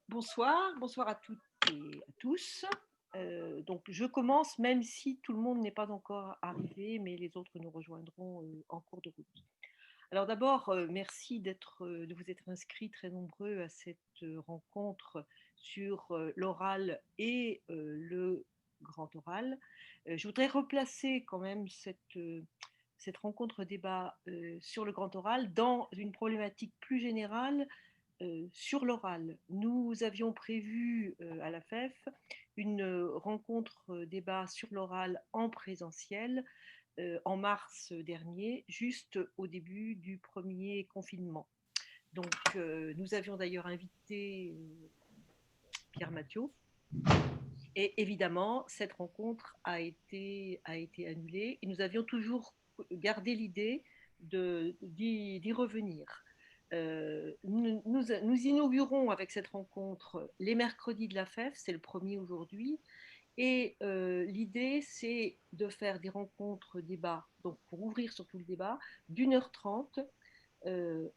Bonsoir, bonsoir à toutes et à tous. Donc je commence même si tout le monde n'est pas encore arrivé, mais les autres nous rejoindront en cours de route. Alors d'abord, merci de vous être inscrits très nombreux à cette rencontre sur l'oral et le grand oral. Je voudrais replacer quand même cette rencontre débat sur le grand oral dans une problématique plus générale sur l'oral. Nous avions prévu à la FEF une rencontre débat sur l'oral en présentiel en mars dernier, juste au début du premier confinement. Donc, nous avions d'ailleurs invité Pierre Mathieu. Et évidemment, cette rencontre a été annulée et nous avions toujours gardé l'idée d'y revenir. Nous inaugurons avec cette rencontre les mercredis de la FEF, c'est le premier aujourd'hui, et l'idée c'est de faire des rencontres débats, donc pour ouvrir surtout le débat, d'1h30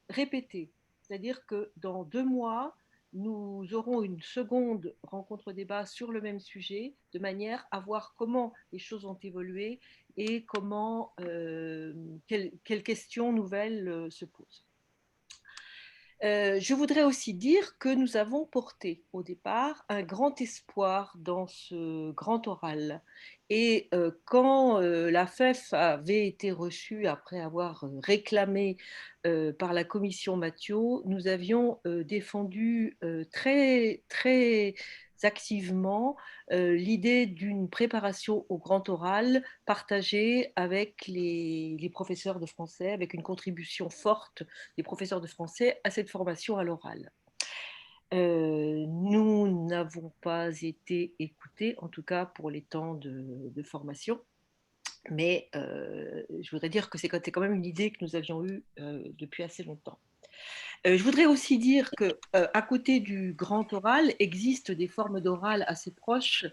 répétées. C'est-à-dire que dans 2 mois, nous aurons une seconde rencontre débat sur le même sujet, de manière à voir comment les choses ont évolué et quelles questions nouvelles se posent. Je voudrais aussi dire que nous avons porté au départ un grand espoir dans ce grand oral. Et quand la FEF avait été reçue après avoir réclamé par la commission Mathieu, nous avions défendu très, très activement l'idée d'une préparation au grand oral partagée avec les professeurs de français, avec une contribution forte des professeurs de français à cette formation à l'oral. Nous n'avons pas été écoutés, en tout cas pour les temps de formation, mais je voudrais dire que c'est quand même une idée que nous avions eue depuis assez longtemps. Je voudrais aussi dire qu'à côté du grand oral, existent des formes d'oral assez proches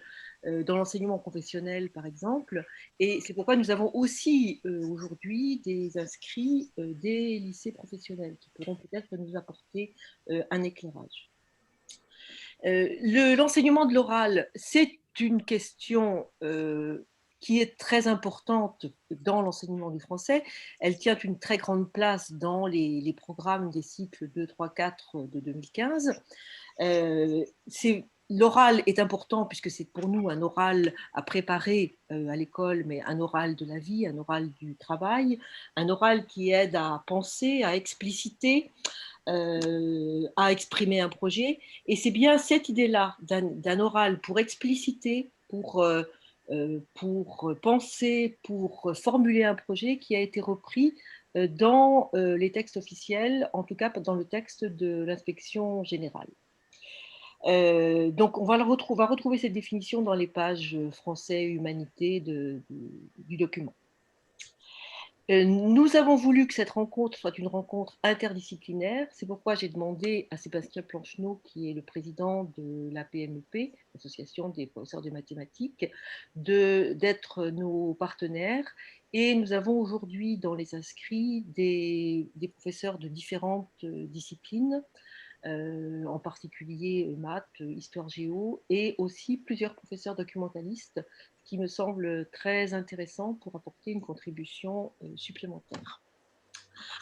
dans l'enseignement professionnel, par exemple, et c'est pourquoi nous avons aussi aujourd'hui des inscrits des lycées professionnels qui pourront peut-être nous apporter un éclairage. L'enseignement de l'oral, c'est une question qui est très importante dans l'enseignement du français. Elle tient une très grande place dans les programmes des cycles 2, 3, 4 de 2015. L'oral est important puisque c'est pour nous un oral à préparer à l'école, mais un oral de la vie, un oral du travail, un oral qui aide à penser, à expliciter, à exprimer un projet. Et c'est bien cette idée-là d'un oral pour expliciter, pour penser, pour formuler un projet qui a été repris dans les textes officiels, en tout cas dans le texte de l'inspection générale. Donc on va retrouver cette définition dans les pages français humanité du document. Nous avons voulu que cette rencontre soit une rencontre interdisciplinaire. C'est pourquoi j'ai demandé à Sébastien Plancheneau, qui est le président de la PMEP, l'Association des professeurs de mathématiques, d'être nos partenaires. Et nous avons aujourd'hui dans les inscrits des professeurs de différentes disciplines, en particulier maths, histoire géo, et aussi plusieurs professeurs documentalistes, ce qui me semble très intéressant pour apporter une contribution supplémentaire.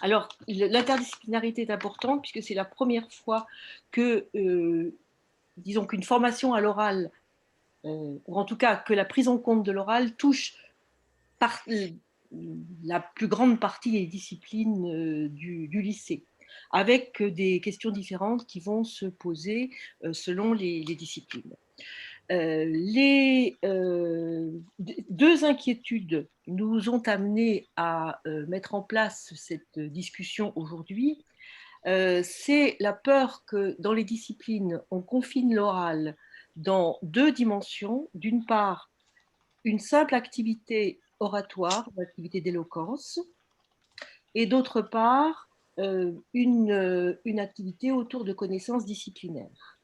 Alors, l'interdisciplinarité est importante puisque c'est la première fois que, disons qu'une formation à l'oral, ou en tout cas que la prise en compte de l'oral touche la plus grande partie des disciplines du lycée, avec des questions différentes qui vont se poser selon les disciplines. Deux inquiétudes nous ont amenés à mettre en place cette discussion aujourd'hui. C'est la peur que dans les disciplines, on confine l'oral dans deux dimensions. D'une part, une simple activité oratoire, une activité d'éloquence, et d'autre part, une activité autour de connaissances disciplinaires.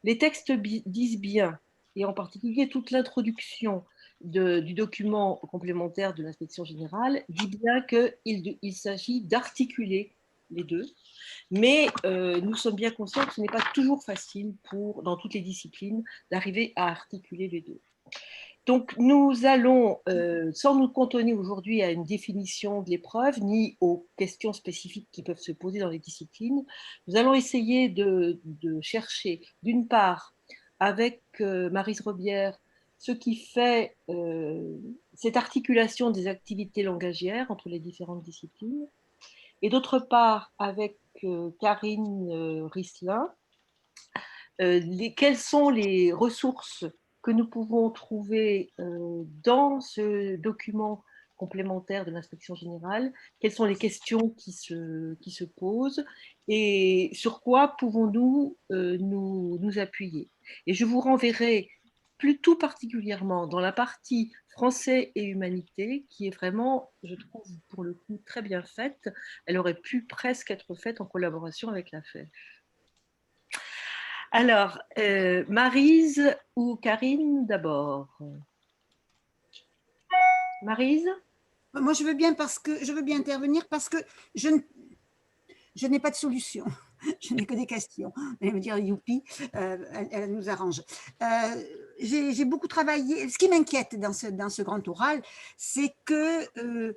Les textes disent bien, et en particulier toute l'introduction du document complémentaire de l'inspection générale, dit bien qu'il s'agit d'articuler les deux. Mais nous sommes bien conscients que ce n'est pas toujours facile dans toutes les disciplines d'arriver à articuler les deux. Donc, nous allons, sans nous cantonner aujourd'hui à une définition de l'épreuve, ni aux questions spécifiques qui peuvent se poser dans les disciplines, nous allons essayer de chercher, d'une part, avec Maryse Robière, ce qui fait cette articulation des activités langagières entre les différentes disciplines, et d'autre part, avec Karine Risselin, quelles sont les ressources que nous pouvons trouver dans ce document complémentaire de l'inspection générale, quelles sont les questions qui se posent et sur quoi pouvons-nous nous appuyer. Et je vous renverrai plus tout particulièrement dans la partie français et humanité, qui est vraiment, je trouve, pour le coup, très bien faite. Elle aurait pu presque être faite en collaboration avec la FEF. Alors, Maryse ou Karine d'abord? Maryse? Moi, je veux bien intervenir parce que je n'ai pas de solution. Je n'ai que des questions. Elle me dire youpi, elle nous arrange. J'ai beaucoup travaillé. Ce qui m'inquiète dans ce grand oral, c'est que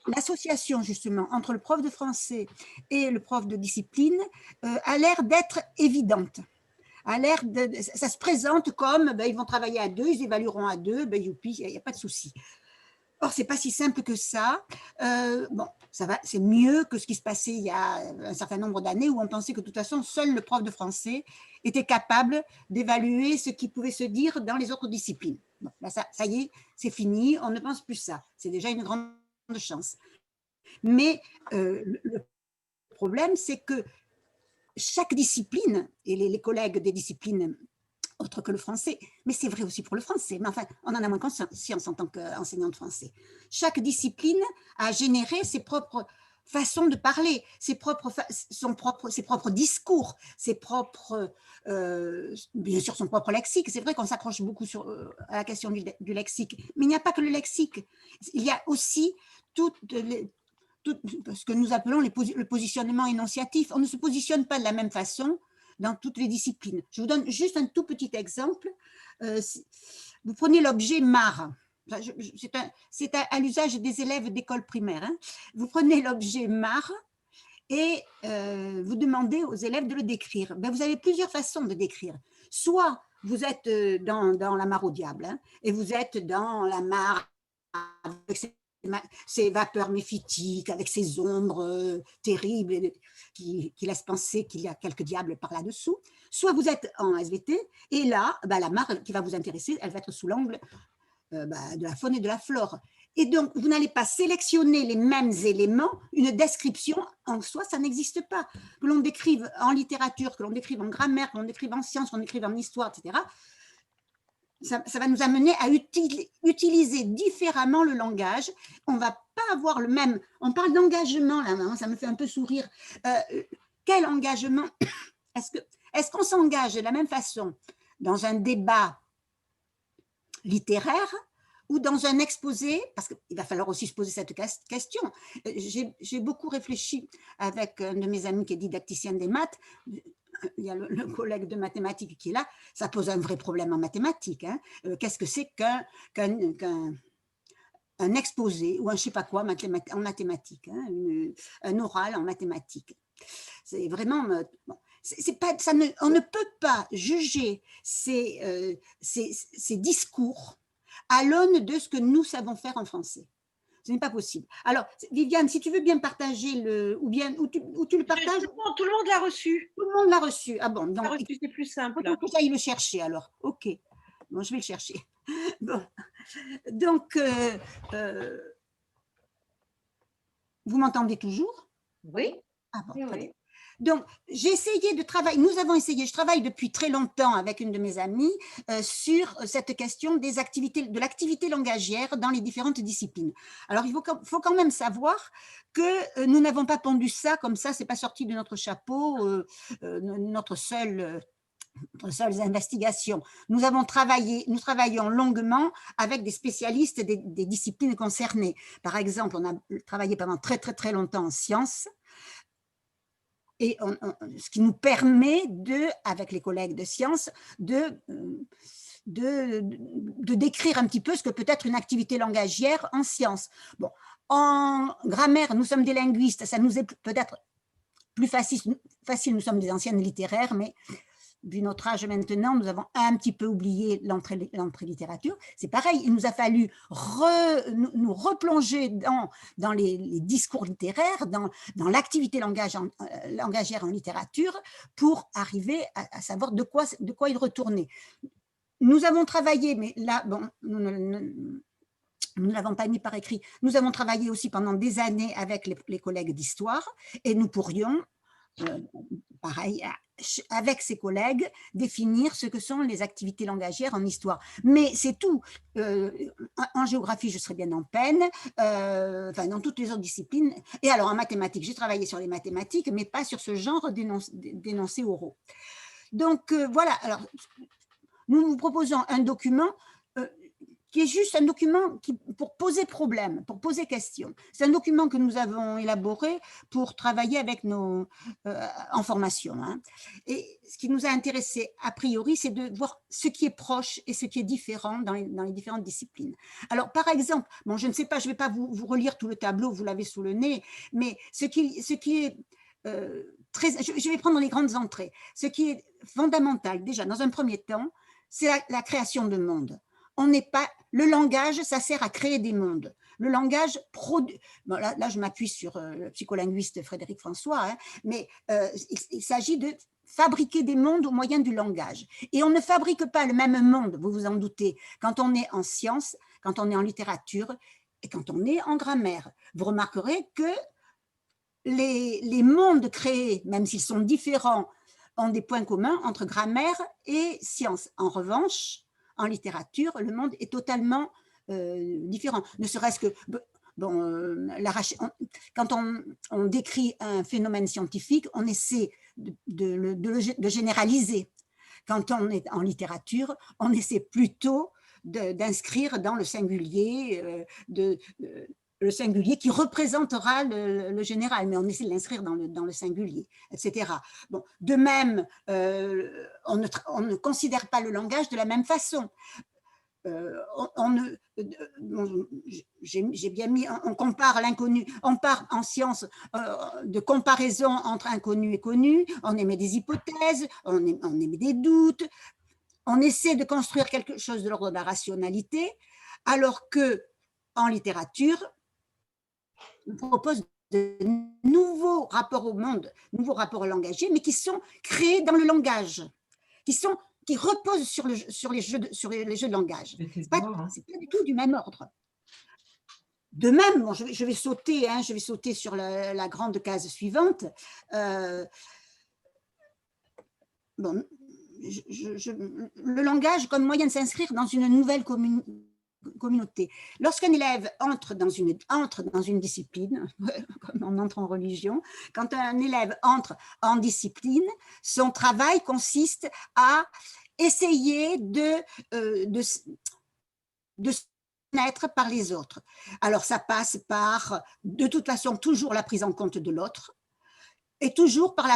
l'association justement entre le prof de français et le prof de discipline a l'air d'être évidente. Ça se présente comme ils vont travailler à deux, ils évalueront à deux, youpi, il n'y a pas de souci. Or, ce n'est pas si simple que ça. Bon, ça va, c'est mieux que ce qui se passait il y a un certain nombre d'années où on pensait que de toute façon, seul le prof de français était capable d'évaluer ce qui pouvait se dire dans les autres disciplines. Bon, là, ça y est, c'est fini, on ne pense plus ça. C'est déjà une grande chance. Mais le problème, c'est que chaque discipline, et les collègues des disciplines autre que le français, mais c'est vrai aussi pour le français, mais enfin, on en a moins conscience en tant qu'enseignant de français. Chaque discipline a généré ses propres façons de parler, ses propres discours, bien sûr son propre lexique. C'est vrai qu'on s'accroche beaucoup à la question du lexique, mais il n'y a pas que le lexique. Il y a aussi tout ce que nous appelons le positionnement énonciatif. On ne se positionne pas de la même façon dans toutes les disciplines. Je vous donne juste un tout petit exemple. Vous prenez l'objet mare. C'est à l'usage des élèves d'école primaire. Hein. Vous prenez l'objet mare et vous demandez aux élèves de le décrire. Vous avez plusieurs façons de décrire. Soit vous êtes dans la mare au diable, hein, et vous êtes dans la mare avec ces vapeurs méphytiques, avec ces ombres terribles qui laissent penser qu'il y a quelques diables par là-dessous. Soit vous êtes en SVT, et là, la mare qui va vous intéresser, elle va être sous l'angle de la faune et de la flore. Et donc, vous n'allez pas sélectionner les mêmes éléments. Une description, en soi, ça n'existe pas. Que l'on décrive en littérature, que l'on décrive en grammaire, que l'on décrive en sciences, que l'on décrive en histoire, etc., ça va nous amener à utiliser différemment le langage. On ne va pas avoir le même… On parle d'engagement, là, hein, ça me fait un peu sourire. Quel engagement? Est-ce qu'on s'engage de la même façon dans un débat littéraire ou dans un exposé? Parce qu'il va falloir aussi se poser cette question. J'ai beaucoup réfléchi avec un de mes amis qui est didacticien des maths. Il y a le collègue de mathématiques qui est là, ça pose un vrai problème en mathématiques. Hein. Qu'est-ce que c'est qu'un exposé ou un je ne sais pas quoi en mathématiques, hein, un oral en mathématiques? C'est vraiment… Bon, on ne peut pas juger ces discours à l'aune de ce que nous savons faire en français. Ce n'est pas possible. Alors, Viviane, si tu veux bien partager ou tu le partages. Tout le monde l'a reçu. Tout le monde l'a reçu. Ah bon, donc c'est plus simple. Il faut que j'aille le chercher alors. Ok. Bon, je vais le chercher. Bon. Donc, vous m'entendez toujours? Oui. Ah bon, oui, très bien. Oui. Donc, j'ai essayé de travailler, nous avons essayé, je travaille depuis très longtemps avec une de mes amies sur cette question de l'activité langagière dans les différentes disciplines. Alors, il faut quand même savoir que nous n'avons pas pondu ça comme ça, c'est pas sorti de notre chapeau, notre seules investigations. Nous travaillons longuement avec des spécialistes des disciplines concernées. Par exemple, on a travaillé pendant très, très, très longtemps en sciences. et ce qui nous permet avec les collègues de sciences, de décrire un petit peu ce que peut être une activité langagière en sciences. Bon, en grammaire, nous sommes des linguistes, ça nous est peut-être plus facile, nous sommes des anciennes littéraires, mais vu notre âge maintenant, nous avons un petit peu oublié l'entrée littérature. C'est pareil, il nous a fallu nous replonger dans les discours littéraires, dans l'activité langagière en littérature, pour arriver à savoir de quoi il retournait. Nous avons travaillé, mais là, bon, nous ne l'avons pas mis par écrit, nous avons travaillé aussi pendant des années avec les collègues d'histoire, et nous pourrions, pareil, avec ses collègues, définir ce que sont les activités langagières en histoire. Mais c'est tout. En géographie, je serais bien en peine, enfin, dans toutes les autres disciplines. Et alors, en mathématiques, j'ai travaillé sur les mathématiques, mais pas sur ce genre d'énoncés oraux. Donc, voilà. Alors, nous vous proposons un document qui est juste un document pour poser problème, pour poser question. C'est un document que nous avons élaboré pour travailler avec en formation. Hein. Et ce qui nous a intéressé a priori, c'est de voir ce qui est proche et ce qui est différent dans les différentes disciplines. Alors, par exemple, bon, je ne sais pas, je ne vais pas vous relire tout le tableau, vous l'avez sous le nez, mais ce qui est je vais prendre les grandes entrées. Ce qui est fondamental, déjà, dans un premier temps, c'est la création de mondes. On n'est pas, le langage, ça sert à créer des mondes. Le langage produit, bon, là je m'appuie sur le psycholinguiste Frédéric François, hein, mais il s'agit de fabriquer des mondes au moyen du langage. Et on ne fabrique pas le même monde, vous vous en doutez, quand on est en sciences, quand on est en littérature et quand on est en grammaire. Vous remarquerez que les mondes créés, même s'ils sont différents, ont des points communs entre grammaire et sciences. En revanche, en littérature, le monde est totalement différent. Ne serait-ce que, bon, quand on décrit un phénomène scientifique, on essaie de généraliser. Quand on est en littérature, on essaie plutôt d'inscrire dans le singulier, le singulier qui représentera le général, mais on essaie de l'inscrire dans le singulier, etc. Bon, de même, on ne considère pas le langage de la même façon. J'ai bien mis, on compare l'inconnu, on parle en sciences de comparaison entre inconnu et connu, on émet des hypothèses, on émet des doutes, on essaie de construire quelque chose de l'ordre de la rationalité, alors que en littérature, on propose de nouveaux rapports au monde, nouveaux rapports au langagier, mais qui sont créés dans le langage, qui reposent sur les jeux de langage. Ce n'est pas du tout du même ordre. De même, bon, je vais sauter, hein, sur la grande case suivante. Bon, le langage comme moyen de s'inscrire dans une nouvelle communauté. Lorsqu'un élève entre dans une discipline, comme on entre en religion, quand un élève entre en discipline, son travail consiste à essayer de se connaître par les autres. Alors ça passe par, de toute façon, toujours la prise en compte de l'autre, et toujours par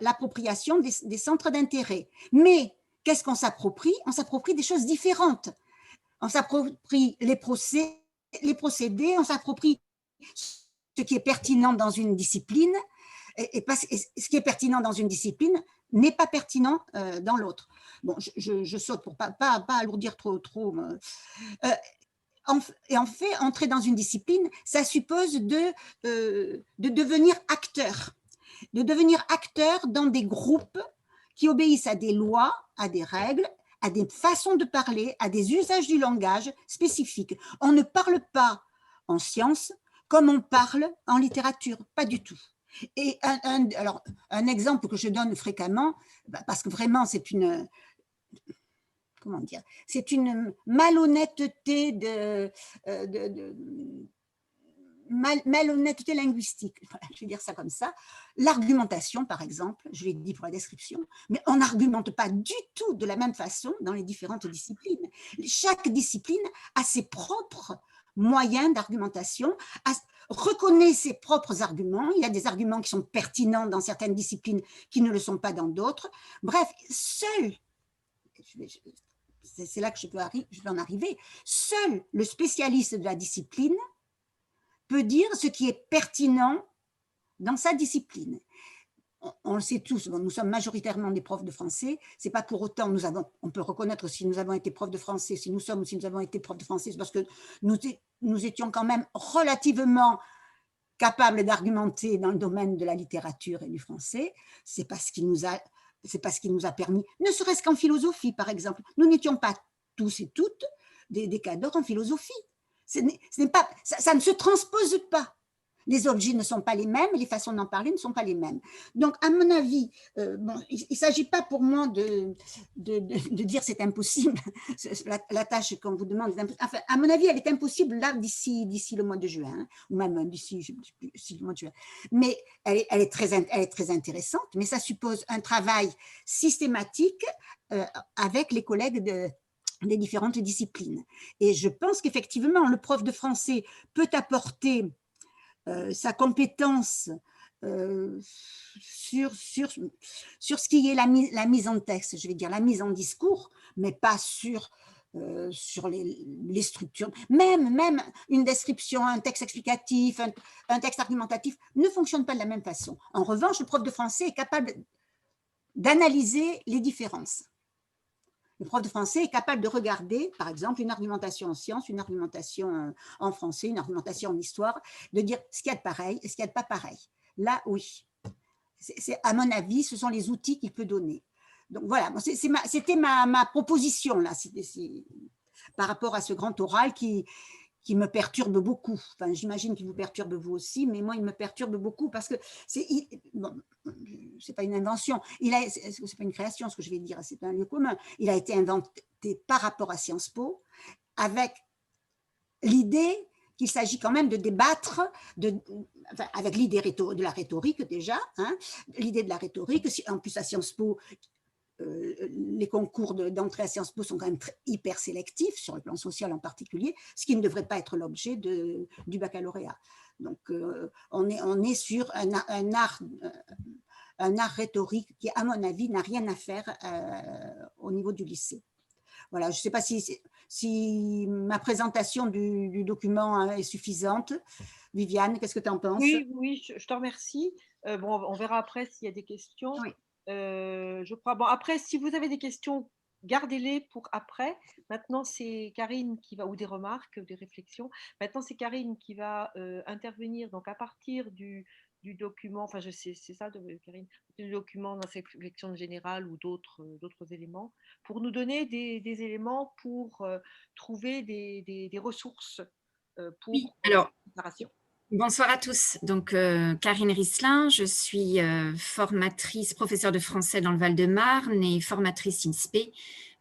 l'appropriation des centres d'intérêt. Mais qu'est-ce qu'on s'approprie? On s'approprie des choses différentes. On s'approprie les procédés, on s'approprie ce qui est pertinent dans une discipline, et ce qui est pertinent dans une discipline n'est pas pertinent dans l'autre. Bon, je saute pour pas alourdir trop. Et en fait, entrer dans une discipline, ça suppose de devenir acteur. De devenir acteur dans des groupes qui obéissent à des lois, à des règles, à des façons de parler, à des usages du langage spécifiques. On ne parle pas en sciences comme on parle en littérature, pas du tout. Et alors, un exemple que je donne fréquemment, parce que vraiment c'est une... Comment dire, c'est une malhonnêteté malhonnêteté linguistique, voilà, je vais dire ça comme ça. L'argumentation, par exemple, je l'ai dit pour la description, mais on n'argumente pas du tout de la même façon dans les différentes disciplines. Chaque discipline a ses propres moyen d'argumentation, reconnaît ses propres arguments. Il y a des arguments qui sont pertinents dans certaines disciplines qui ne le sont pas dans d'autres. Bref, seul, c'est là que je veux en arriver, seul le spécialiste de la discipline peut dire ce qui est pertinent dans sa discipline. On le sait tous, nous sommes majoritairement des profs de français, c'est pas pour autant, on peut reconnaître si nous avons été profs de français, si nous avons été profs de français, c'est parce que nous étions quand même relativement capables d'argumenter dans le domaine de la littérature et du français. C'est parce qu'il nous a permis, ne serait-ce qu'en philosophie par exemple, nous n'étions pas tous et toutes des cadors en philosophie. Ça ne se transpose pas. Les objets ne sont pas les mêmes, les façons d'en parler ne sont pas les mêmes. Donc, à mon avis, il ne s'agit pas pour moi de dire c'est impossible, la tâche qu'on vous demande. Enfin, à mon avis, elle est impossible là d'ici le mois de juin, hein, ou même d'ici le mois de juin. Mais elle est très intéressante, mais ça suppose un travail systématique avec les collègues des différentes disciplines. Et je pense qu'effectivement, le prof de français peut apporter sa compétence sur ce qui est la mise en texte, je vais dire la mise en discours, mais pas sur les structures. Même une description, un texte explicatif, un texte argumentatif ne fonctionne pas de la même façon. En revanche, le prof de français est capable d'analyser les différences. Le prof de français est capable de regarder, par exemple, une argumentation en sciences, une argumentation en français, une argumentation en histoire, de dire ce qu'il y a de pareil et ce qu'il n'y a de pas pareil. Là, oui. À mon avis, ce sont les outils qu'il peut donner. Donc voilà, c'était ma proposition là, par rapport à ce grand oral qui me perturbe beaucoup. Enfin, j'imagine qu'il vous perturbe vous aussi, mais moi, il me perturbe beaucoup parce que c'est pas une invention, c'est pas une création, ce que je vais dire, c'est un lieu commun. Il a été inventé par rapport à Sciences Po avec l'idée qu'il s'agit quand même de débattre avec l'idée de la rhétorique déjà, hein, l'idée de la rhétorique, en plus à Sciences Po, les concours d'entrée à Sciences Po sont quand même hyper sélectifs, sur le plan social en particulier, ce qui ne devrait pas être l'objet du baccalauréat. Donc, on est sur un art rhétorique qui, à mon avis, n'a rien à faire au niveau du lycée. Voilà, je ne sais pas si ma présentation du document est suffisante. Viviane, qu'est-ce que tu en penses? Oui, je te remercie. Bon, on verra après s'il y a des questions. Oui. Je crois. Bon, après, si vous avez des questions, gardez-les pour après. Maintenant, c'est Karine qui va, ou des remarques, des réflexions. Maintenant, c'est Karine qui va intervenir. Donc, à partir du document, enfin, je sais, c'est ça, Karine, du document dans cette réflexion générale ou d'autres éléments, pour nous donner des éléments pour trouver des ressources pour Oui, alors, préparation. bonsoir à tous. Donc, Karine Risselin, je suis formatrice, professeure de français dans le Val-de-Marne et formatrice INSPE.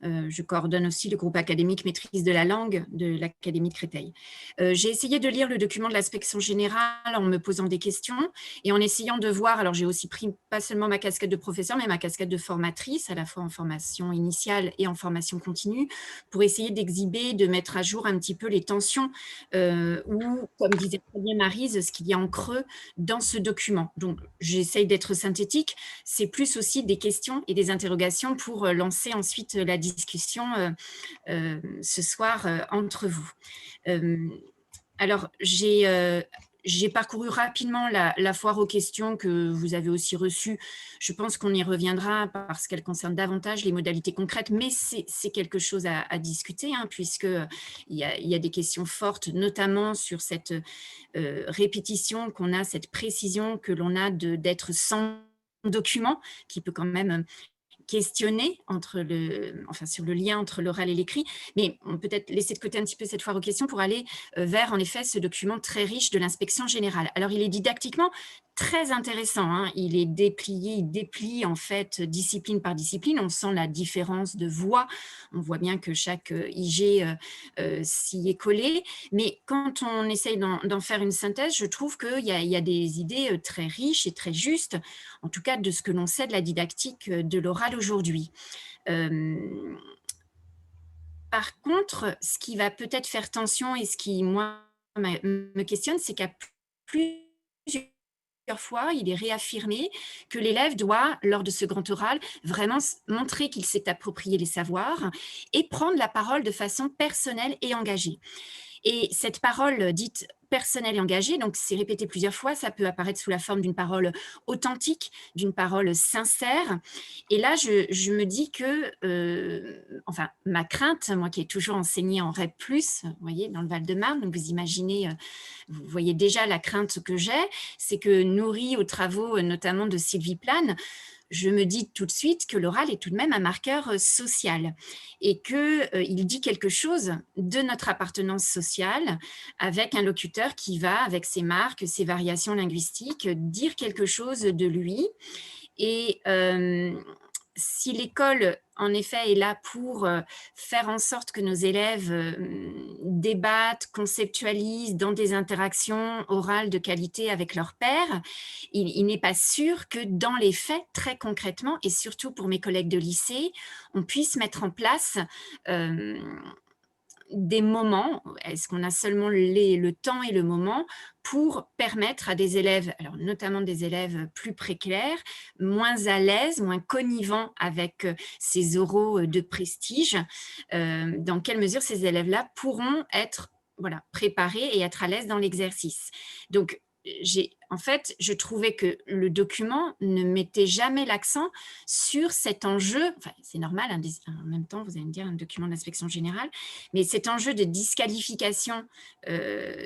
Je coordonne aussi le groupe académique maîtrise de la langue de l'Académie de Créteil. J'ai essayé de lire le document de l'inspection générale en me posant des questions et en essayant de voir, alors j'ai aussi pris pas seulement ma casquette de professeur, mais ma casquette de formatrice, à la fois en formation initiale et en formation continue, pour essayer d'exhiber, de mettre à jour un petit peu les tensions ou, comme disait très bien Maryse, ce qu'il y a en creux dans ce document. Donc, j'essaye d'être synthétique. C'est plus aussi des questions et des interrogations pour lancer ensuite la discussion ce soir entre vous. Alors, j'ai parcouru rapidement la foire aux questions que vous avez aussi reçue. Je pense qu'on y reviendra parce qu'elle concerne davantage les modalités concrètes, mais c'est quelque chose à discuter, hein, puisqu'il y a des questions fortes, notamment sur cette répétition qu'on a, cette précision que l'on a d'être sans document, qui peut quand même questionner sur le lien entre l'oral et l'écrit, mais on peut peut-être laisser de côté un petit peu cette foire aux questions pour aller vers, en effet, ce document très riche de l'inspection générale. Alors, il est didactiquement très intéressant, hein. Il est déplié, il déplie en fait discipline par discipline. On sent la différence de voix. On voit bien que chaque IG s'y est collé. Mais quand on essaye d'en faire une synthèse, je trouve qu'il y a des idées très riches et très justes, en tout cas de ce que l'on sait de la didactique de l'oral aujourd'hui. Par contre, ce qui va peut-être faire tension et ce qui, moi, me questionne, c'est qu'à plusieurs fois, il est réaffirmé que l'élève doit, lors de ce grand oral, vraiment montrer qu'il s'est approprié les savoirs et prendre la parole de façon personnelle et engagée. Et cette parole dite personnelle et engagée, donc c'est répété plusieurs fois, ça peut apparaître sous la forme d'une parole authentique, d'une parole sincère. Et là, je me dis que, enfin, ma crainte, moi qui ai toujours enseigné en REP+, vous voyez, dans le Val-de-Marne, donc vous imaginez, vous voyez déjà la crainte que j'ai, c'est que nourrie aux travaux notamment de Sylvie Plane, je me dis tout de suite que l'oral est tout de même un marqueur social et qu'il dit quelque chose de notre appartenance sociale avec un locuteur qui va, avec ses marques, ses variations linguistiques, dire quelque chose de lui. Et si l'école, en effet, est là pour faire en sorte que nos élèves débattent, conceptualisent dans des interactions orales de qualité avec leurs pairs, il n'est pas sûr que dans les faits, très concrètement, et surtout pour mes collègues de lycée, on puisse mettre en place des moments, est-ce qu'on a seulement le temps et le moment pour permettre à des élèves, alors notamment des élèves plus précaires, moins à l'aise, moins connivants avec ces oraux de prestige, dans quelle mesure ces élèves-là pourront être préparés et être à l'aise dans l'exercice. Donc, en fait, je trouvais que le document ne mettait jamais l'accent sur cet enjeu, enfin, c'est normal, en même temps, vous allez me dire, un document d'inspection générale, mais cet enjeu de disqualification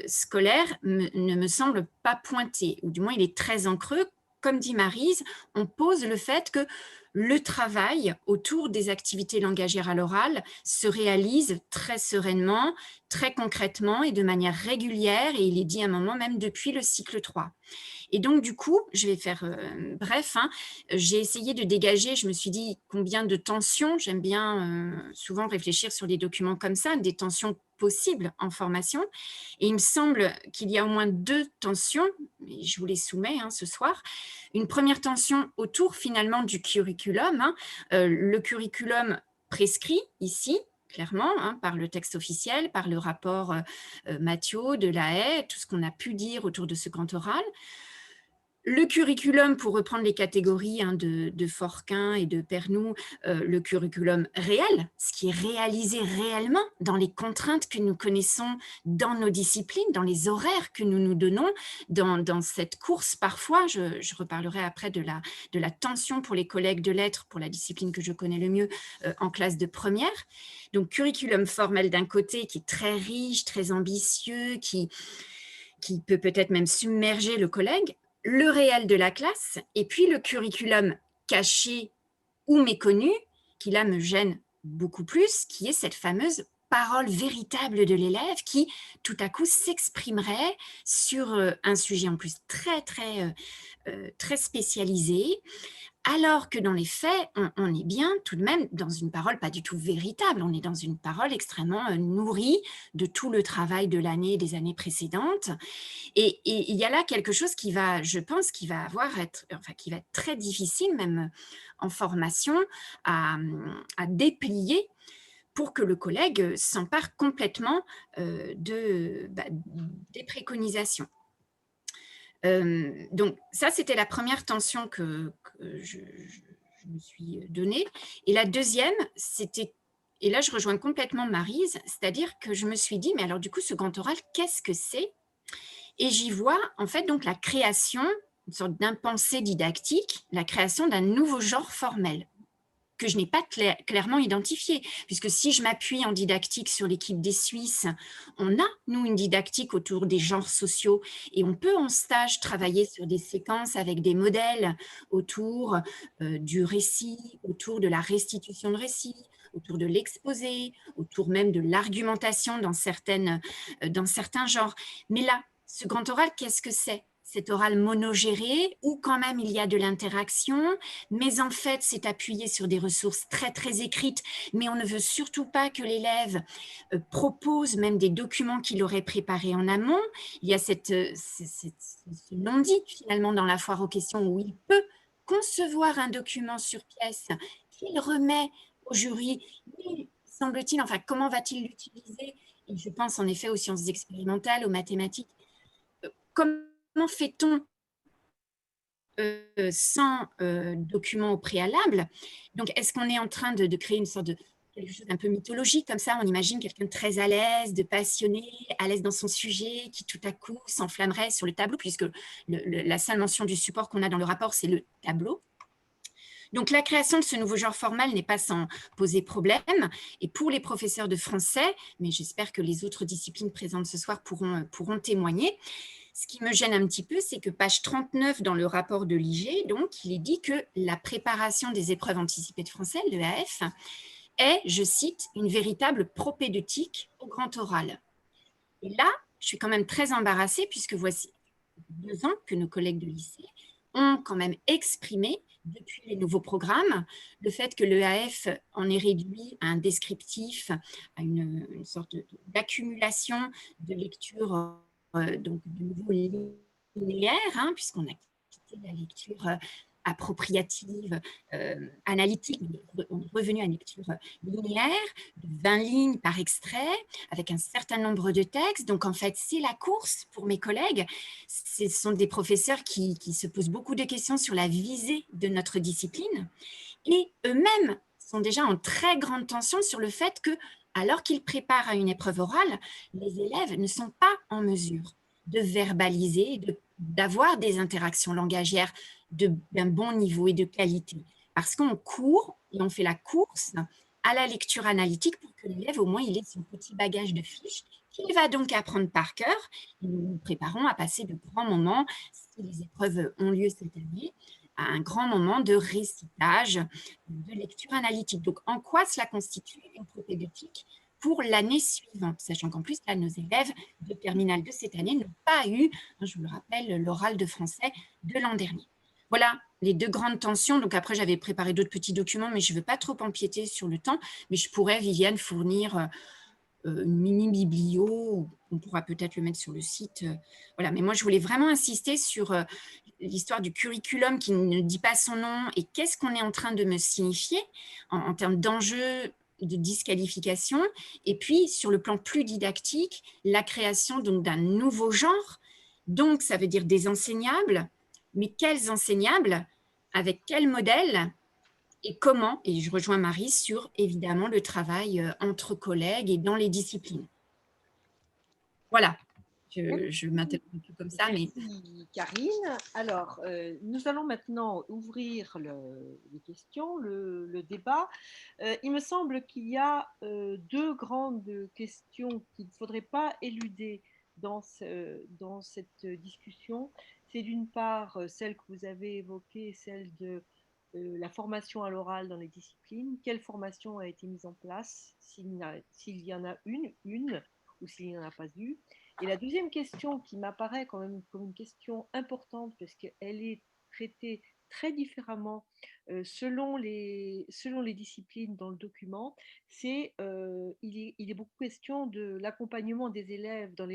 scolaire ne me semble pas pointé, ou du moins il est très en creux. Comme dit Maryse, on pose le fait que le travail autour des activités langagières à l'oral se réalise très sereinement, très concrètement et de manière régulière, et il est dit à un moment même depuis le cycle 3. Et donc, du coup, je vais faire bref, hein, j'ai essayé de dégager, je me suis dit combien de tensions, j'aime bien souvent réfléchir sur des documents comme ça, des tensions possibles en formation. Et il me semble qu'il y a au moins 2 tensions, et je vous les soumets ce soir. Une première tension autour finalement du curriculum, le curriculum prescrit ici, clairement, par le texte officiel, par le rapport Mathiot, de la Haye, tout ce qu'on a pu dire autour de ce grand oral. Le curriculum, pour reprendre les catégories de Forquin et de Pernoud, le curriculum réel, ce qui est réalisé réellement dans les contraintes que nous connaissons dans nos disciplines, dans les horaires que nous nous donnons, dans cette course parfois, je reparlerai après de la tension pour les collègues de lettres, pour la discipline que je connais le mieux, en classe de première. Donc, curriculum formel d'un côté qui est très riche, très ambitieux, qui peut peut-être même submerger le collègue, le réel de la classe, et puis le curriculum caché ou méconnu, qui là me gêne beaucoup plus, qui est cette fameuse parole véritable de l'élève qui, tout à coup, s'exprimerait sur un sujet en plus très spécialisé, alors que dans les faits, on est bien tout de même dans une parole pas du tout véritable, on est dans une parole extrêmement nourrie de tout le travail de l'année et des années précédentes. Et il y a là quelque chose qui va, je pense, qui va être très difficile, même en formation, à déplier pour que le collègue s'empare complètement des préconisations. Donc ça, c'était la première tension que je me suis donnée. Et la deuxième, c'était, et là je rejoins complètement Maryse, c'est-à-dire que je me suis dit, mais alors du coup, ce grand oral, qu'est-ce que c'est ? Et j'y vois en fait donc la création, une sorte d'impensé didactique, la création d'un nouveau genre formel que je n'ai pas clairement identifié, puisque si je m'appuie en didactique sur l'équipe des Suisses, on a, nous, une didactique autour des genres sociaux, et on peut en stage travailler sur des séquences avec des modèles autour du récit, autour de la restitution de récit, autour de l'exposé, autour même de l'argumentation dans certains genres. Mais là, ce grand oral, qu'est-ce que c'est ? Cet oral monogéré, où quand même il y a de l'interaction, mais en fait, c'est appuyé sur des ressources très écrites, mais on ne veut surtout pas que l'élève propose même des documents qu'il aurait préparés en amont. Il y a ce non-dit finalement dans la foire aux questions où il peut concevoir un document sur pièce qu'il remet au jury. semble-t-il, enfin, comment va-t-il l'utiliser? Et je pense en effet aux sciences expérimentales, aux mathématiques. Comment fait-on sans document au préalable? Donc, est-ce qu'on est en train de créer une sorte de quelque chose d'un peu mythologique comme ça? On imagine quelqu'un de très à l'aise, de passionné, à l'aise dans son sujet, qui tout à coup s'enflammerait sur le tableau, puisque la seule mention du support qu'on a dans le rapport, c'est le tableau. Donc, la création de ce nouveau genre formal n'est pas sans poser problème. Et pour les professeurs de français, mais j'espère que les autres disciplines présentes ce soir pourront témoigner, ce qui me gêne un petit peu, c'est que page 39 dans le rapport de l'IG, donc, il est dit que la préparation des épreuves anticipées de français, l'EAF, est, je cite, une véritable propédeutique au grand oral. Et là, je suis quand même très embarrassée puisque voici 2 ans que nos collègues de lycée ont quand même exprimé, depuis les nouveaux programmes, le fait que l'EAF en est réduit à un descriptif, à une sorte d'accumulation de lecture donc de nouveau linéaire, hein, puisqu'on a quitté la lecture appropriative, analytique, on est revenu à une lecture linéaire, de 20 lignes par extrait, avec un certain nombre de textes. Donc, en fait, c'est la course pour mes collègues. Ce sont des professeurs qui se posent beaucoup de questions sur la visée de notre discipline et eux-mêmes sont déjà en très grande tension sur le fait que, alors qu'ils préparent à une épreuve orale, les élèves ne sont pas en mesure de verbaliser, d'avoir des interactions langagières d'un bon niveau et de qualité. Parce qu'on court et on fait la course à la lecture analytique pour que l'élève, au moins, il ait son petit bagage de fiches qu'il va donc apprendre par cœur. Et nous nous préparons à passer de grands moments, si les épreuves ont lieu cette année, à un grand moment de récitage, de lecture analytique. Donc, en quoi cela constitue une propédeutique pour l'année suivante, sachant qu'en plus, là, nos élèves de terminale de cette année n'ont pas eu, je vous le rappelle, l'oral de français de l'an dernier. Voilà les 2 grandes tensions. Donc après, j'avais préparé d'autres petits documents, mais je ne veux pas trop empiéter sur le temps. Mais je pourrais, Viviane, fournir une mini-biblio, on pourra peut-être le mettre sur le site. Voilà. Mais moi, je voulais vraiment insister sur l'histoire du curriculum qui ne dit pas son nom et qu'est-ce qu'on est en train de me signifier en termes d'enjeux de disqualification, et puis sur le plan plus didactique, la création d'un nouveau genre. Donc, ça veut dire des enseignables, mais quels enseignables, avec quel modèle et comment, et je rejoins Marie sur évidemment le travail entre collègues et dans les disciplines. Voilà, je m'interromps un peu comme ça. Merci Karine. Alors, nous allons maintenant ouvrir les questions, le débat. Il me semble qu'il y a 2 grandes questions qu'il ne faudrait pas éluder dans cette discussion. C'est d'une part celle que vous avez évoquée, celle de la formation à l'oral dans les disciplines. Quelle formation a été mise en place, s'il y en a une ou s'il n'y en a pas eu. Et la deuxième question qui m'apparaît quand même comme une question importante parce qu'elle est traitée très différemment selon les disciplines dans le document, c'est il est beaucoup question de l'accompagnement des élèves dans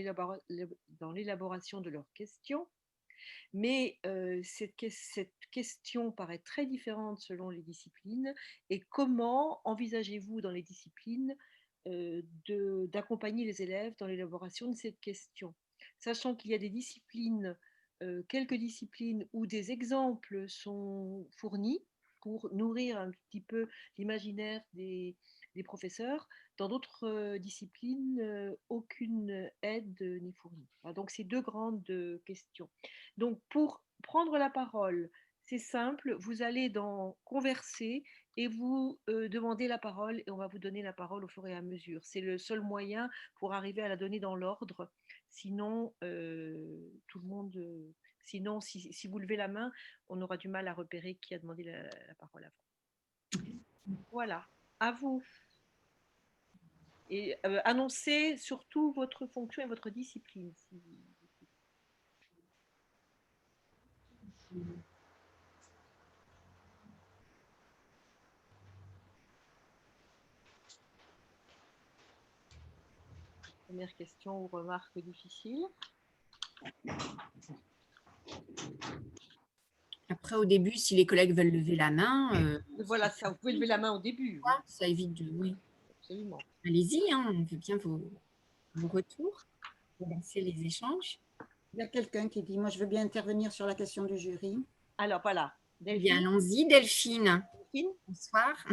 l'élaboration de leurs questions, mais cette question paraît très différente selon les disciplines. Et comment envisagez-vous dans les disciplines d'accompagner les élèves dans l'élaboration de cette question, sachant qu'il y a des disciplines, quelques disciplines où des exemples sont fournis pour nourrir un petit peu l'imaginaire des professeurs. Dans d'autres disciplines, aucune aide n'est fournie. Donc, c'est 2 grandes questions. Donc, pour prendre la parole, c'est simple, vous allez converser et vous demandez la parole et on va vous donner la parole au fur et à mesure. C'est le seul moyen pour arriver à la donner dans l'ordre. Sinon, tout le monde. Sinon, si vous levez la main, on aura du mal à repérer qui a demandé la parole avant. Voilà, à vous. Et annoncez surtout votre fonction et votre discipline. Première question ou remarque difficile. Après, au début, si les collègues veulent lever la main… voilà, ça, vous pouvez lever la main au début. Oui. Ça évite de… Oui. absolument. Allez-y, hein, on veut bien vos retours pour lancer les échanges. Il y a quelqu'un qui dit, moi je veux bien intervenir sur la question du jury. Alors voilà, Eh bien, Delphine. allons-y, Delphine. Delphine. Bonsoir.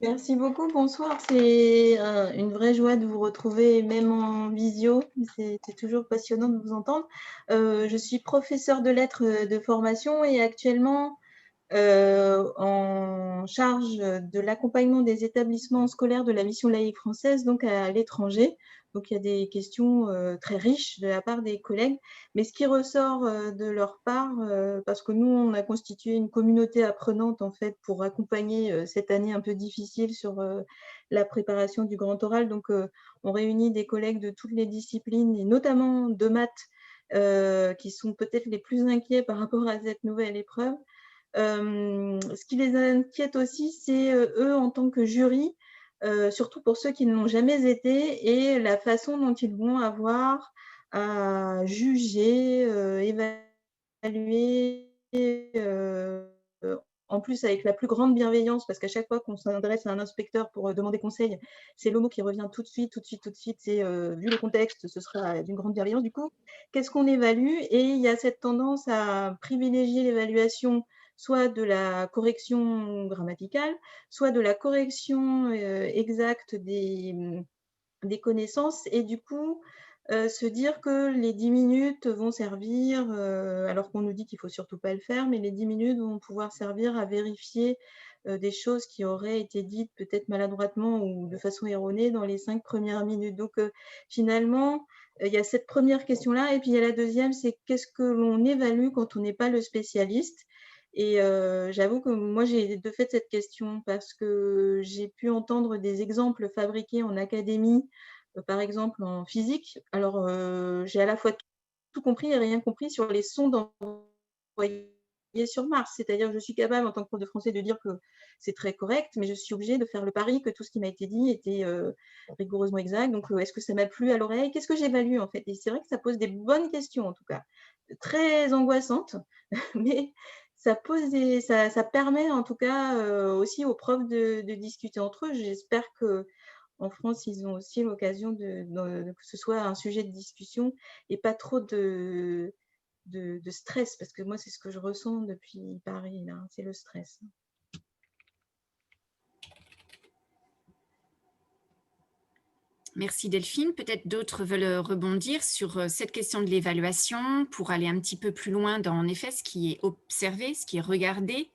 Merci beaucoup, bonsoir. C'est une vraie joie de vous retrouver, même en visio. C'est toujours passionnant de vous entendre. Je suis professeure de lettres de formation et actuellement en charge de l'accompagnement des établissements scolaires de la mission laïque française, donc à l'étranger. Donc, il y a des questions très riches de la part des collègues. Mais ce qui ressort de leur part, parce que nous, on a constitué une communauté apprenante, en fait, pour accompagner cette année un peu difficile sur la préparation du grand oral. Donc, on réunit des collègues de toutes les disciplines, et notamment de maths, qui sont peut-être les plus inquiets par rapport à cette nouvelle épreuve. Ce qui les inquiète aussi, c'est eux en tant que jury, surtout pour ceux qui ne l'ont jamais été, et la façon dont ils vont avoir à juger, évaluer, en plus avec la plus grande bienveillance, parce qu'à chaque fois qu'on s'adresse à un inspecteur pour demander conseil, c'est le mot qui revient tout de suite, c'est vu le contexte, ce sera d'une grande bienveillance. Du coup, qu'est-ce qu'on évalue? Et il y a cette tendance à privilégier l'évaluation soit de la correction grammaticale, soit de la correction exacte des connaissances, et du coup, se dire que les 10 minutes vont servir, alors qu'on nous dit qu'il ne faut surtout pas le faire, mais les 10 minutes vont pouvoir servir à vérifier des choses qui auraient été dites peut-être maladroitement ou de façon erronée dans les 5 premières minutes. Donc, finalement, il y a cette première question-là, et puis il y a la deuxième, c'est qu'est-ce que l'on évalue quand on n'est pas le spécialiste? Et j'avoue que moi, j'ai de fait cette question parce que j'ai pu entendre des exemples fabriqués en académie, par exemple en physique. Alors, j'ai à la fois tout compris et rien compris sur les sondes envoyées sur Mars. C'est-à-dire que je suis capable, en tant que prof de français, de dire que c'est très correct, mais je suis obligée de faire le pari que tout ce qui m'a été dit était rigoureusement exact. Donc, est-ce que ça m'a plu à l'oreille? Qu'est-ce que j'évalue, en fait? Et c'est vrai que ça pose des bonnes questions, en tout cas. Très angoissantes, mais ça permet en tout cas aussi aux profs de discuter entre eux. J'espère qu'en France, ils ont aussi l'occasion que ce soit un sujet de discussion et pas trop de stress, parce que moi, c'est ce que je ressens depuis Paris, là, c'est le stress. Merci Delphine. Peut-être d'autres veulent rebondir sur cette question de l'évaluation pour aller un petit peu plus loin dans, en effet, ce qui est observé, ce qui est regardé,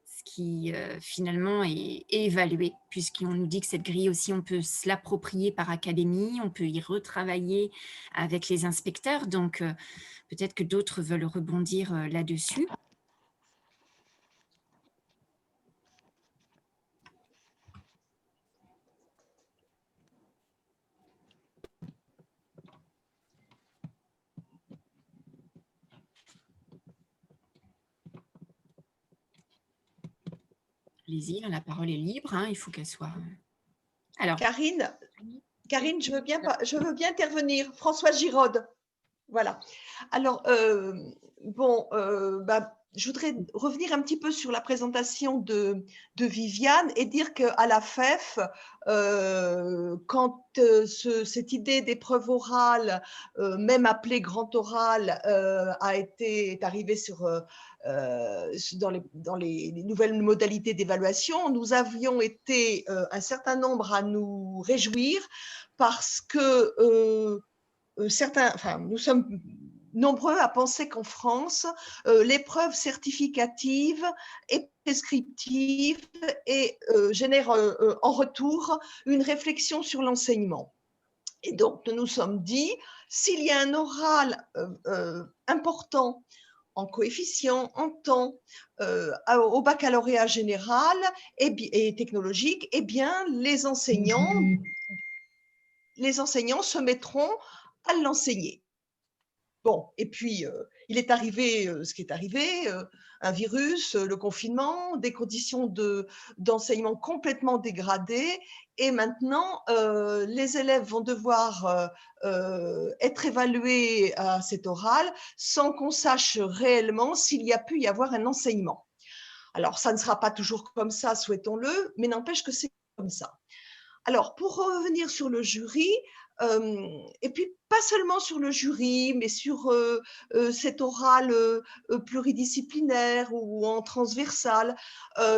ce qui finalement est évalué, puisqu'on nous dit que cette grille aussi, on peut se l'approprier par académie, on peut y retravailler avec les inspecteurs. Donc, peut-être que d'autres veulent rebondir là-dessus. Allez-y, la parole est libre, hein, il faut qu'elle soit… Alors, Karine, je veux bien intervenir. Françoise Giraude. Voilà. Alors, je voudrais revenir un petit peu sur la présentation de Viviane et dire qu'à la FEF, quand cette idée d'épreuve orale, même appelée grand oral, est arrivée dans les nouvelles modalités d'évaluation, nous avions été un certain nombre à nous réjouir parce que nous sommes nombreux à penser qu'en France, l'épreuve certificative est prescriptive et génère en retour une réflexion sur l'enseignement. Et donc, nous nous sommes dit, s'il y a un oral important en coefficient, en temps, au baccalauréat général et technologique, eh bien, les enseignants se mettront à l'enseigner. Bon, et puis, il est arrivé ce qui est arrivé, un virus, le confinement, des conditions d'enseignement complètement dégradées, et maintenant, les élèves vont devoir être évalués à cet oral sans qu'on sache réellement s'il y a pu y avoir un enseignement. Alors, ça ne sera pas toujours comme ça, souhaitons-le, mais n'empêche que c'est comme ça. Alors, pour revenir sur le jury, et puis pas seulement sur le jury, mais sur cet oral pluridisciplinaire ou en transversal,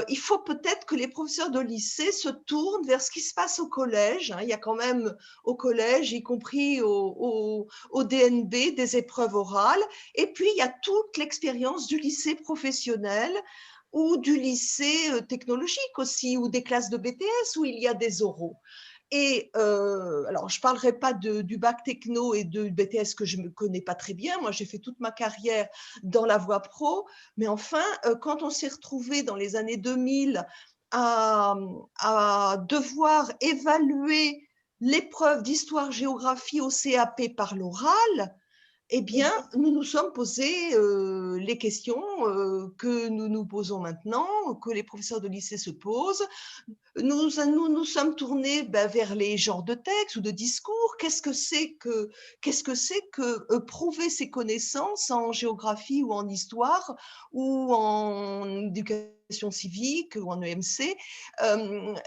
il faut peut-être que les professeurs de lycée se tournent vers ce qui se passe au collège. Il y a quand même au collège, y compris au DNB, des épreuves orales. Et puis, il y a toute l'expérience du lycée professionnel ou du lycée technologique aussi, ou des classes de BTS où il y a des oraux. Et alors, je ne parlerai pas du bac techno et du BTS que je ne connais pas très bien. Moi, j'ai fait toute ma carrière dans la voie pro. Mais enfin, quand on s'est retrouvé dans les années 2000 à devoir évaluer l'épreuve d'histoire-géographie au CAP par l'oral, eh bien, nous nous sommes posé les questions que nous nous posons maintenant, que les professeurs de lycée se posent. Nous sommes tournés vers les genres de textes ou de discours. Qu'est-ce que c'est que prouver ses connaissances en géographie ou en histoire ou en éducation civique ou en EMC?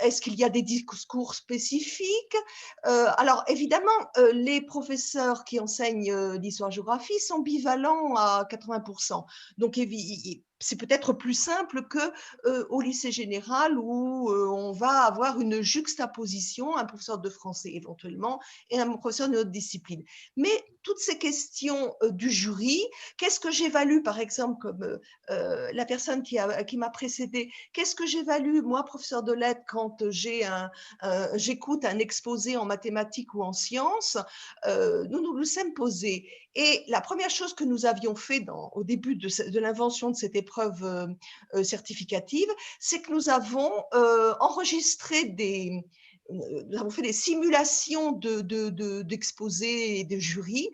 Est-ce qu'il y a des discours spécifiques? Alors, évidemment, les professeurs qui enseignent l'histoire-géographie sont bivalents à 80%. Donc, c'est peut-être plus simple qu'au lycée général où on va avoir une juxtaposition, un professeur de français éventuellement et un professeur d'une autre discipline. Mais toutes ces questions du jury, qu'est-ce que j'évalue par exemple comme la personne qui m'a précédée, qu'est-ce que j'évalue moi, professeur de lettres, quand j'écoute un exposé en mathématiques ou en sciences? Nous nous le sommes posés. Et la première chose que nous avions fait au début de l'invention de cette épreuve certificative, c'est que nous avons enregistré nous avons fait des simulations d'exposés et de jurys.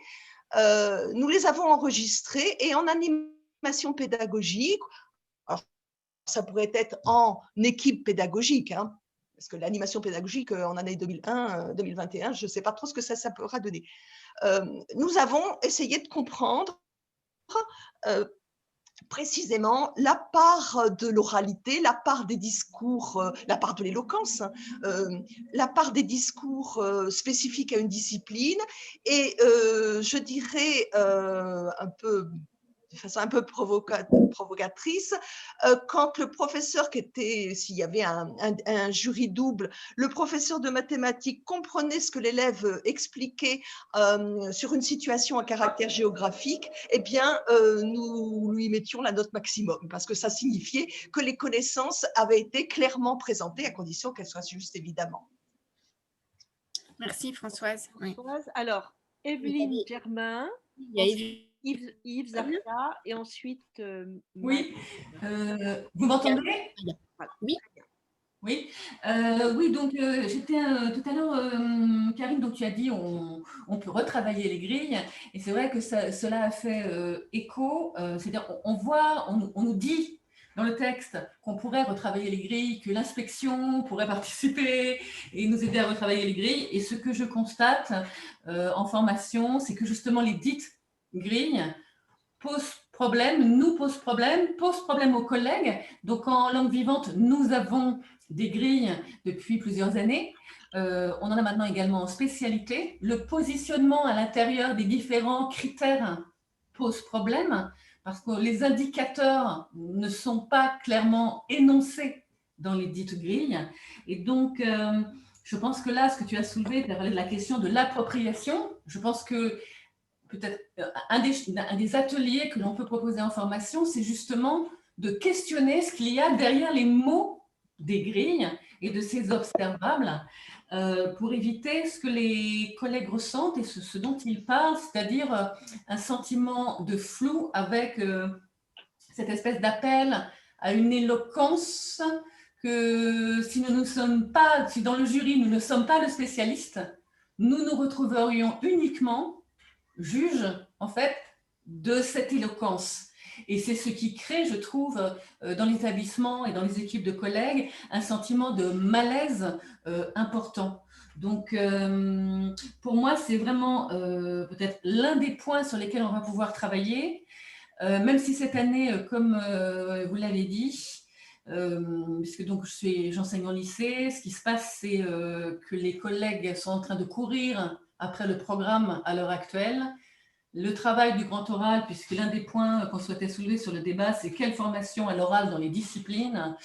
Nous les avons enregistrés et en animation pédagogique, alors ça pourrait être en équipe pédagogique, hein, parce que l'animation pédagogique en année 2021, je ne sais pas trop ce que ça pourra donner. Nous avons essayé de comprendre précisément la part de l'oralité, la part des discours, la part de l'éloquence, la part des discours spécifiques à une discipline et je dirais de façon un peu provocatrice, quand le professeur s'il y avait un jury double, le professeur de mathématiques comprenait ce que l'élève expliquait sur une situation à caractère géographique, eh bien, nous lui mettions la note maximum, parce que ça signifiait que les connaissances avaient été clairement présentées, à condition qu'elles soient justes, évidemment. Merci Françoise. Oui. Alors, Evelyne Germain, Yves Zaria et ensuite… oui, vous m'entendez? Oui. Oui, oui, donc j'étais tout à l'heure, Karine, donc tu as dit on peut retravailler les grilles, et c'est vrai que cela a fait écho, c'est-à-dire on nous dit dans le texte qu'on pourrait retravailler les grilles, que l'inspection pourrait participer et nous aider à retravailler les grilles, et ce que je constate en formation, c'est que justement les dites grilles posent problème aux collègues. Donc en langue vivante, nous avons des grilles depuis plusieurs années. On en a maintenant également en spécialité. Le positionnement à l'intérieur des différents critères pose problème parce que les indicateurs ne sont pas clairement énoncés dans les dites grilles. Et donc, je pense que là, ce que tu as soulevé, tu as parlé de la question de l'appropriation. Je pense que peut-être un des ateliers que l'on peut proposer en formation, c'est justement de questionner ce qu'il y a derrière les mots des grilles et de ces observables pour éviter ce que les collègues ressentent et ce dont ils parlent, c'est-à-dire un sentiment de flou avec cette espèce d'appel à une éloquence que si dans le jury, nous ne sommes pas le spécialiste, nous nous retrouverions uniquement juge en fait de cette éloquence. Et c'est ce qui crée, je trouve, dans l'établissement et dans les équipes de collègues, un sentiment de malaise important. Donc, pour moi, c'est vraiment peut-être l'un des points sur lesquels on va pouvoir travailler, même si cette année, comme vous l'avez dit, puisque donc j'enseigne en lycée. Ce qui se passe, c'est que les collègues sont en train de courir après le programme à l'heure actuelle. Le travail du grand oral, puisque l'un des points qu'on souhaitait soulever sur le débat, c'est quelle formation à l'oral dans les disciplines.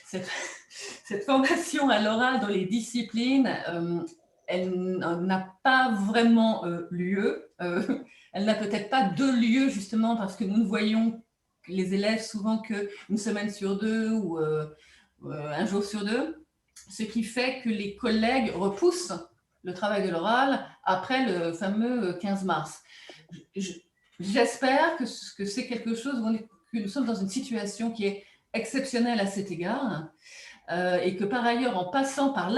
Cette formation à l'oral dans les disciplines, elle n'a pas vraiment lieu. Elle n'a peut-être pas de lieu, justement, parce que nous ne voyons les élèves souvent qu'une semaine sur deux ou un jour sur deux, ce qui fait que les collègues repoussent le travail de l'oral après le fameux 15 mars. J'espère que c'est quelque chose que nous sommes dans une situation qui est exceptionnelle à cet égard, et que par ailleurs, en passant par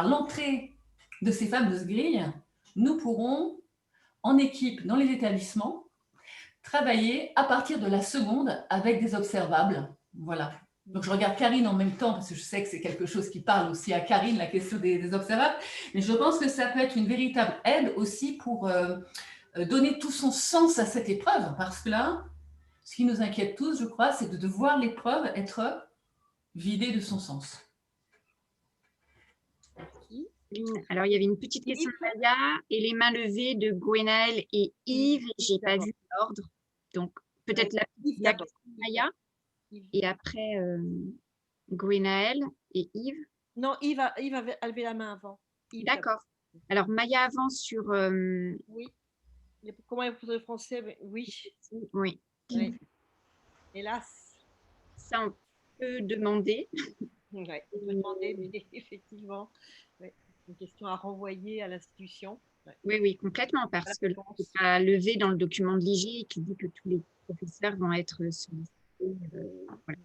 l'entrée de ces fameuses grilles, nous pourrons, en équipe dans les établissements, travailler à partir de la seconde avec des observables. Voilà. Donc, je regarde Karine en même temps parce que je sais que c'est quelque chose qui parle aussi à Karine, la question des observables. Mais je pense que ça peut être une véritable aide aussi pour donner tout son sens à cette épreuve. Parce que là, ce qui nous inquiète tous, je crois, c'est de voir l'épreuve être vidée de son sens. Alors, il y avait une petite question de Maya et les mains levées de Gwenaël et Yves. Je n'ai pas vu l'ordre. Donc, peut-être la question de Maya et après Gwenaël et Yves. Non, Yves avait levé la main avant. D'accord. Alors, Maya avance sur… Oui. Comment il faut le français? Oui. Oui. Oui. Hélas. Ça, on peut demander. Oui, on peut demander, mais effectivement, ouais, une question à renvoyer à l'institution. Ouais. Oui, oui, complètement, parce que c'est pas levé dans le document de l'IG qui dit que tous les professeurs vont être sollicités. Voilà.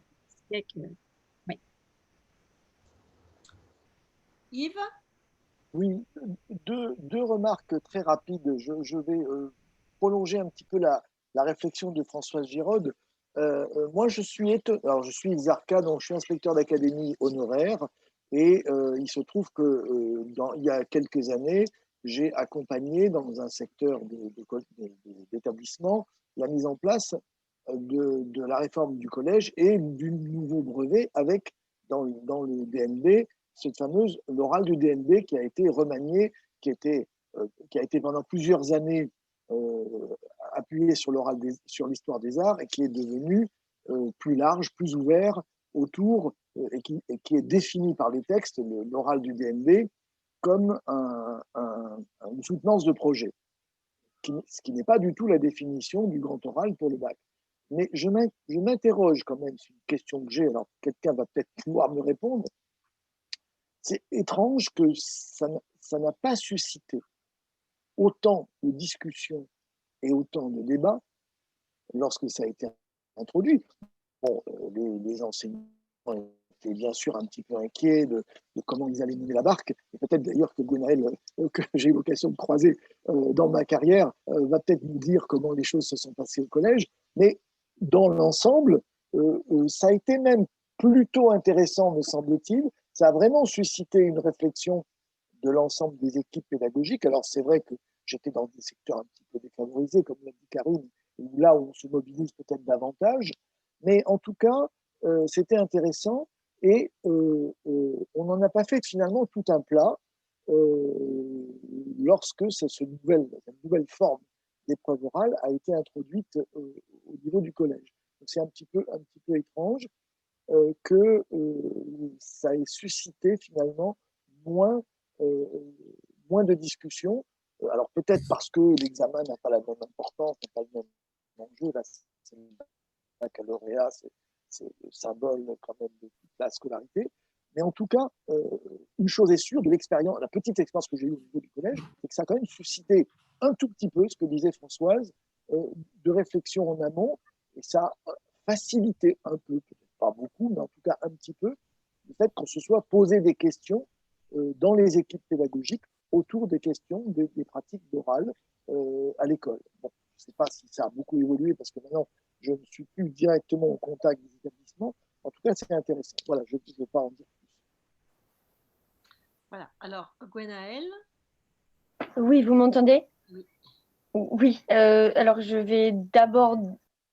Ouais. Yves? Oui, deux remarques très rapides. Je vais prolonger un petit peu la réflexion de Françoise Giraud. Moi, je suis ISARCA, donc je suis inspecteur d'académie honoraire, et il se trouve que il y a quelques années, j'ai accompagné dans un secteur d'établissement la mise en place de la réforme du collège et du nouveau brevet avec, dans le DNB, cette fameuse, l'oral du DNB qui a été remanié, qui a été pendant plusieurs années appuyé sur l'histoire des arts et qui est devenu plus large, plus ouvert autour et qui est défini par les textes, l'oral du DNB, comme une soutenance de projet, ce qui n'est pas du tout la définition du grand oral pour le bac. Mais je m'interroge quand même sur une question que j'ai, alors quelqu'un va peut-être pouvoir me répondre. C'est étrange que ça n'a pas suscité autant de discussions et autant de débats lorsque ça a été introduit. Bon, les enseignants étaient bien sûr un petit peu inquiets de comment ils allaient mener la barque. Et peut-être d'ailleurs que Gwenaël, que j'ai eu l'occasion de croiser dans ma carrière, va peut-être nous dire comment les choses se sont passées au collège. Mais dans l'ensemble, ça a été même plutôt intéressant, me semble-t-il. Ça a vraiment suscité une réflexion de l'ensemble des équipes pédagogiques. Alors c'est vrai que j'étais dans des secteurs un petit peu défavorisés, comme l'a dit Karine, là où on se mobilise peut-être davantage. Mais en tout cas, c'était intéressant et on n'en a pas fait finalement tout un plat lorsque cette nouvelle forme d'épreuve orale a été introduite au niveau du collège. Donc c'est un petit peu étrange que ça ait suscité finalement moins de discussions. Alors peut-être parce que l'examen n'a pas la même importance, n'a pas le même enjeu. Là, c'est le baccalauréat, c'est le symbole quand même de toute la scolarité. Mais en tout cas, une chose est sûre, la petite expérience que j'ai eue au niveau du collège, c'est que ça a quand même suscité un tout petit peu, ce que disait Françoise, de réflexion en amont, et ça a facilité un peu, peut-être pas beaucoup, mais en tout cas un petit peu, le fait qu'on se soit posé des questions dans les équipes pédagogiques autour des questions des pratiques d'oral à l'école. Bon, je ne sais pas si ça a beaucoup évolué parce que maintenant, je ne suis plus directement au contact des établissements. En tout cas, c'est intéressant. Voilà, je ne veux pas en dire plus. Voilà. Alors, Gwenaël. Oui, vous m'entendez? Oui. Oui. Alors, je vais d'abord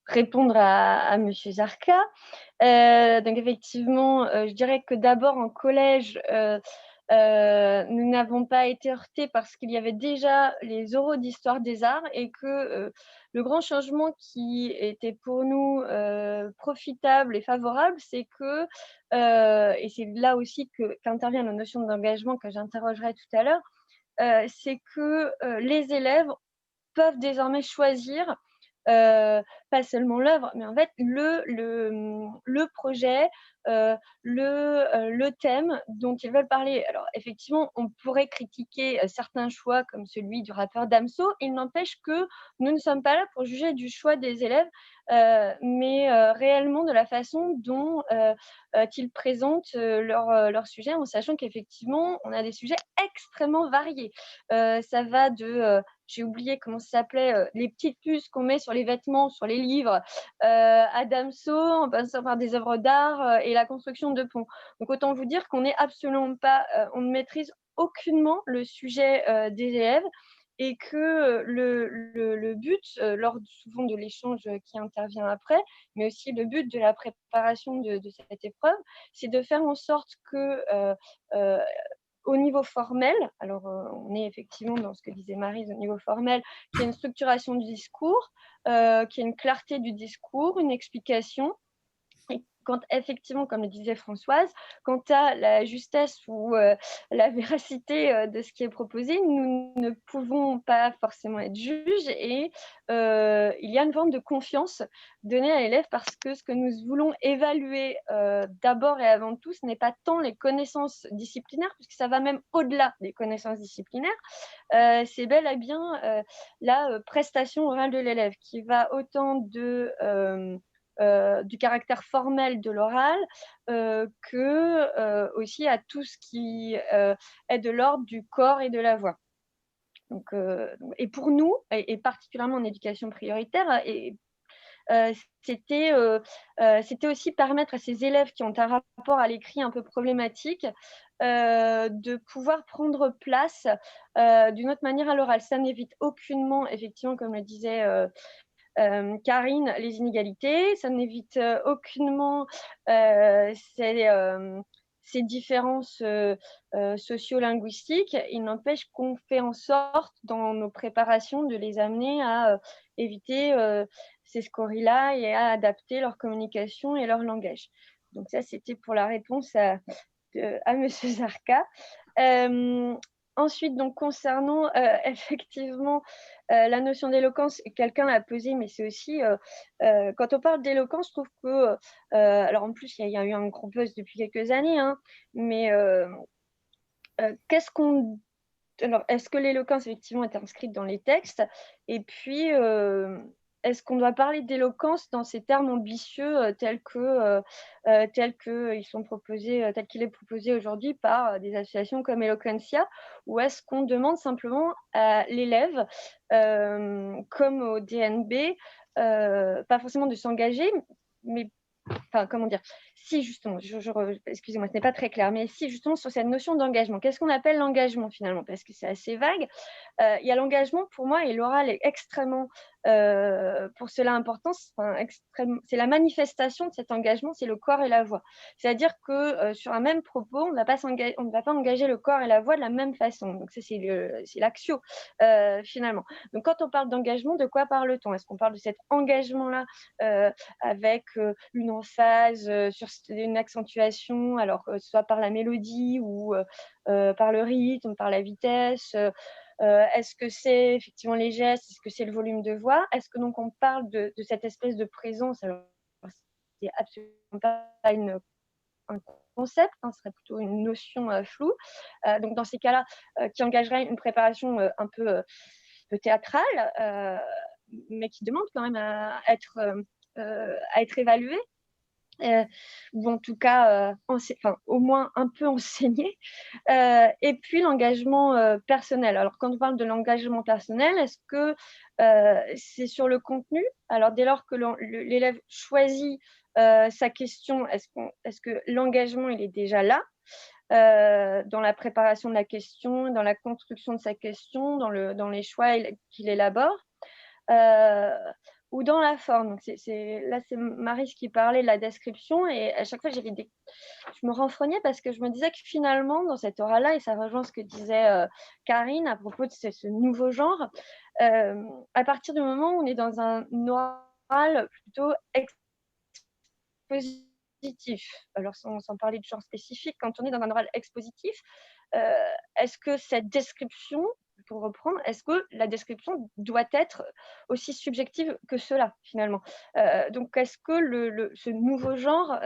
répondre à Monsieur Zarka. Donc effectivement, je dirais que d'abord en collège, nous n'avons pas été heurtés parce qu'il y avait déjà les oraux d'histoire des arts et que le grand changement qui était pour nous profitable et favorable, c'est que, et c'est là aussi qu'intervient la notion d'engagement que j'interrogerai tout à l'heure, c'est que les élèves peuvent désormais choisir pas seulement l'œuvre, mais en fait le projet, le thème dont ils veulent parler. Alors effectivement, on pourrait critiquer certains choix comme celui du rappeur Damso. Il n'empêche que nous ne sommes pas là pour juger du choix des élèves, mais réellement de la façon dont ils présentent leur sujet, en sachant qu'effectivement, on a des sujets extrêmement variés. Ça va de j'ai oublié comment ça s'appelait, les petites puces qu'on met sur les vêtements, sur les livres, à Damso, en passant par des œuvres d'art et la construction de ponts. Donc autant vous dire qu'on n'est absolument pas, on ne maîtrise aucunement le sujet des élèves et que le but, lors souvent de l'échange qui intervient après, mais aussi le but de la préparation de cette épreuve, c'est de faire en sorte que au niveau formel, alors on est effectivement dans ce que disait Maryse au niveau formel, qu'il y a une structuration du discours, qu'il y a une clarté du discours, une explication. Et quand effectivement, comme le disait Françoise, quant à la justesse ou la véracité de ce qui est proposé, nous ne pouvons pas forcément être juges et il y a une forme de confiance donnée à l'élève parce que ce que nous voulons évaluer d'abord et avant tout, ce n'est pas tant les connaissances disciplinaires, puisque ça va même au-delà des connaissances disciplinaires, c'est bel et bien la prestation orale de l'élève qui va autant du caractère formel de l'oral que aussi à tout ce qui est de l'ordre du corps et de la voix. Donc, et pour nous, et particulièrement en éducation prioritaire, c'était aussi permettre à ces élèves qui ont un rapport à l'écrit un peu problématique de pouvoir prendre place d'une autre manière à l'oral. Ça n'évite aucunement, effectivement, comme le disait Karine, les inégalités, ça n'évite aucunement ces différences socio-linguistiques. Il n'empêche qu'on fait en sorte, dans nos préparations, de les amener à éviter ces scories-là et à adapter leur communication et leur langage. Donc ça, c'était pour la réponse à M. Zarka. Ensuite, donc, concernant effectivement la notion d'éloquence, quelqu'un l'a posée, mais c'est aussi, quand on parle d'éloquence, je trouve que, alors en plus, il y a eu un gros buzz depuis quelques années, hein, mais qu'est-ce qu'on... Alors, est-ce que l'éloquence, effectivement, est inscrite dans les textes? Et puis, est-ce qu'on doit parler d'éloquence dans ces termes ambitieux tels qu'ils sont proposés, tel qu'il est proposé aujourd'hui par des associations comme Eloquentia, ou est-ce qu'on demande simplement à l'élève, comme au DNB, pas forcément de s'engager, mais enfin, comment dire, si justement, excusez-moi, ce n'est pas très clair, mais si justement sur cette notion d'engagement, qu'est-ce qu'on appelle l'engagement finalement? Parce que c'est assez vague. Il y a l'engagement pour moi, et l'oral est extrêmement, pour cela important, c'est la manifestation de cet engagement, c'est le corps et la voix. C'est-à-dire que sur un même propos, on ne va pas engager le corps et la voix de la même façon. Donc ça, c'est l'axio finalement. Donc quand on parle d'engagement, de quoi parle-t-on? Est-ce qu'on parle de cet engagement-là avec une emphase sur une accentuation, alors soit par la mélodie ou par le rythme, par la vitesse? Est-ce que c'est effectivement les gestes? Est-ce que c'est le volume de voix? Est-ce que donc on parle de cette espèce de présence? Alors, c'est absolument pas un concept, hein, ce serait plutôt une notion floue. Donc dans ces cas-là, qui engagerait une préparation un peu théâtrale, mais qui demande quand même à être évaluée. Ou en tout cas, au moins un peu enseigné. Et puis l'engagement personnel. Alors, quand on parle de l'engagement personnel, est-ce que c'est sur le contenu? Alors, dès lors que l'élève choisit sa question, est-ce que l'engagement, il est déjà là dans la préparation de la question, dans la construction de sa question, dans les choix qu'il élabore? ou dans la forme. Donc là, c'est Maryse qui parlait de la description et à chaque fois, je me renfrognais parce que je me disais que finalement, dans cette aura-là, et ça rejoint ce que disait Karine à propos de ce nouveau genre, à partir du moment où on est dans un oral plutôt expositif, alors sans parler de genre spécifique, quand on est dans un oral expositif, est-ce que cette description, pour reprendre, est-ce que la description doit être aussi subjective que cela, finalement? Donc, est-ce que ce nouveau genre,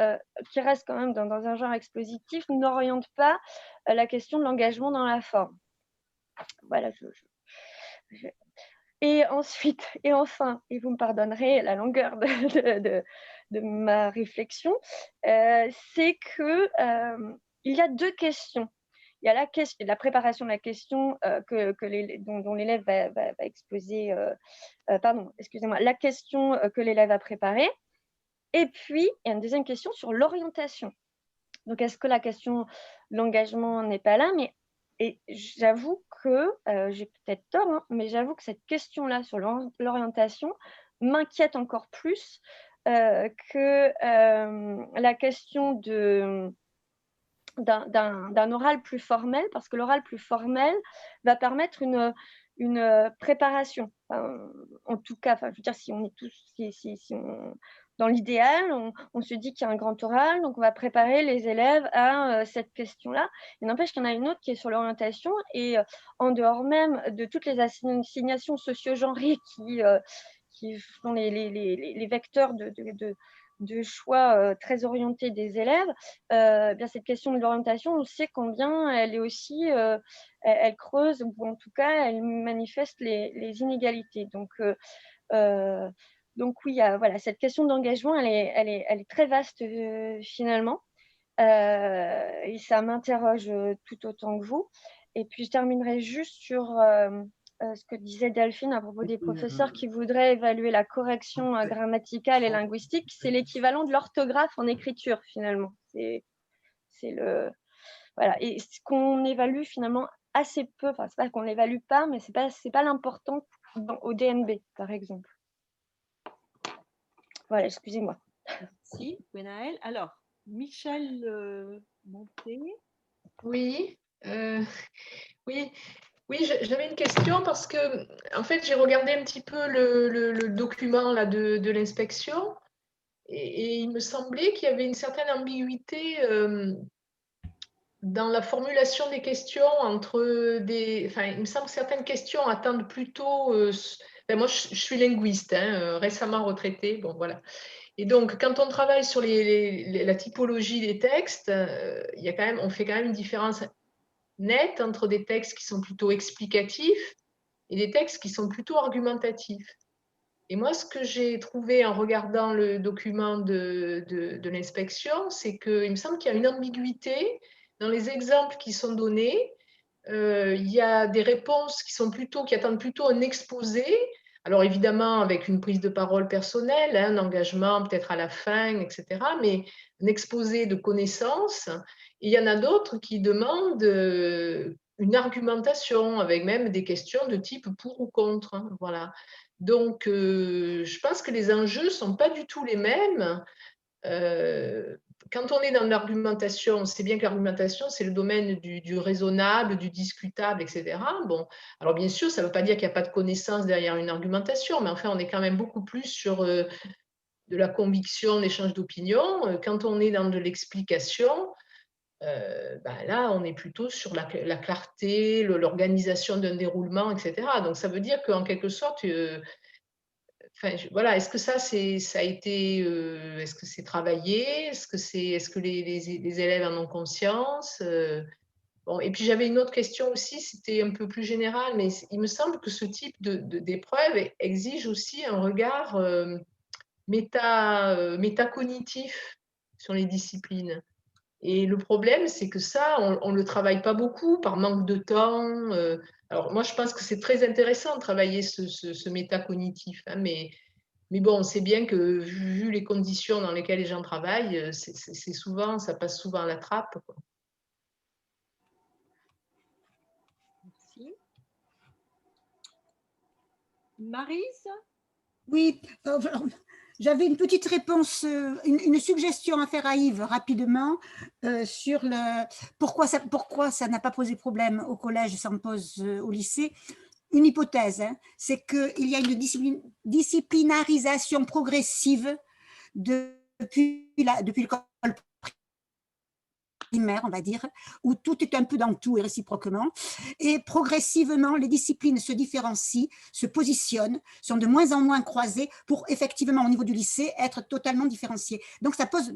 qui reste quand même dans un genre expositif, n'oriente pas la question de l'engagement dans la forme? Voilà, Et ensuite, et enfin, et vous me pardonnerez la longueur de ma réflexion, c'est que il y a deux questions. Il y a la préparation de la question dont l'élève va exposer, pardon, excusez-moi, la question que l'élève va préparer. Et puis, il y a une deuxième question sur l'orientation. Donc, est-ce que la question de l'engagement n'est pas là? Et j'avoue que, j'ai peut-être tort, hein, mais j'avoue que cette question-là sur l'orientation m'inquiète encore plus que la question d'un oral plus formel, parce que l'oral plus formel va permettre une préparation. En tout cas, je veux dire, si on est tous, dans l'idéal, on se dit qu'il y a un grand oral, donc on va préparer les élèves à cette question-là. Il n'empêche qu'il y en a une autre qui est sur l'orientation, et en dehors même de toutes les assignations socio-genrées qui sont les vecteurs de choix très orientés des élèves, bien cette question de l'orientation, on sait combien elle est aussi, elle creuse, ou en tout cas, elle manifeste les inégalités. Donc oui, voilà, cette question d'engagement, elle est très vaste finalement, et ça m'interroge tout autant que vous. Et puis je terminerai juste sur ce que disait Delphine à propos des professeurs qui voudraient évaluer la correction grammaticale et linguistique. C'est l'équivalent de l'orthographe en écriture finalement. C'est voilà. Et ce qu'on évalue finalement assez peu, enfin c'est pas qu'on l'évalue pas, mais c'est pas l'important au DNB par exemple. Voilà, excusez-moi. Merci, Gwenaëlle. Alors, Michel Monté. Oui, oui, j'avais une question parce que, en fait, j'ai regardé un petit peu le document là, de l'inspection et il me semblait qu'il y avait une certaine ambiguïté dans la formulation des questions enfin, il me semble que certaines questions attendent plutôt. Moi, je suis linguiste, hein, récemment retraitée, bon voilà. Et donc, quand on travaille sur la typologie des textes, on fait quand même une différence nette entre des textes qui sont plutôt explicatifs et des textes qui sont plutôt argumentatifs. Et moi, ce que j'ai trouvé en regardant le document de l'inspection, c'est qu'il me semble qu'il y a une ambiguïté dans les exemples qui sont donnés. Il y a des réponses qui attendent plutôt un exposé. Alors évidemment, avec une prise de parole personnelle, un engagement peut-être à la fin, etc., mais un exposé de connaissances. Et il y en a d'autres qui demandent une argumentation, avec même des questions de type pour ou contre. Hein, voilà. Donc, je pense que les enjeux ne sont pas du tout les mêmes. Quand on est dans l'argumentation, on sait bien que l'argumentation, c'est le domaine du raisonnable, du discutable, etc. Bon, alors bien sûr, ça ne veut pas dire qu'il n'y a pas de connaissance derrière une argumentation, mais enfin, on est quand même beaucoup plus sur de la conviction, l'échange d'opinions. Quand on est dans de l'explication, là, on est plutôt sur la clarté, l'organisation d'un déroulement, etc. Donc, ça veut dire qu'en quelque sorte, enfin, voilà, est-ce que ça a été, est-ce que c'est travaillé, est-ce que les élèves en ont conscience? Bon, et puis j'avais une autre question aussi, c'était un peu plus général, mais il me semble que ce type d'épreuve exige aussi un regard métacognitif sur les disciplines. Et le problème, c'est que ça, on ne le travaille pas beaucoup par manque de temps. Alors moi, je pense que c'est très intéressant de travailler ce métacognitif, hein, mais bon, on sait bien que vu les conditions dans lesquelles les gens travaillent, ça passe souvent à la trappe, quoi. Merci. Maryse Oui, j'avais une petite réponse, une suggestion à faire à Yves rapidement sur pourquoi ça n'a pas posé problème au collège, ça me pose au lycée. Une hypothèse, hein, c'est qu'il y a une disciplinarisation progressive depuis l'école primaire, on va dire, où tout est un peu dans tout et réciproquement. Et progressivement, les disciplines se différencient, se positionnent, sont de moins en moins croisées pour effectivement, au niveau du lycée, être totalement différenciées. Donc, ça pose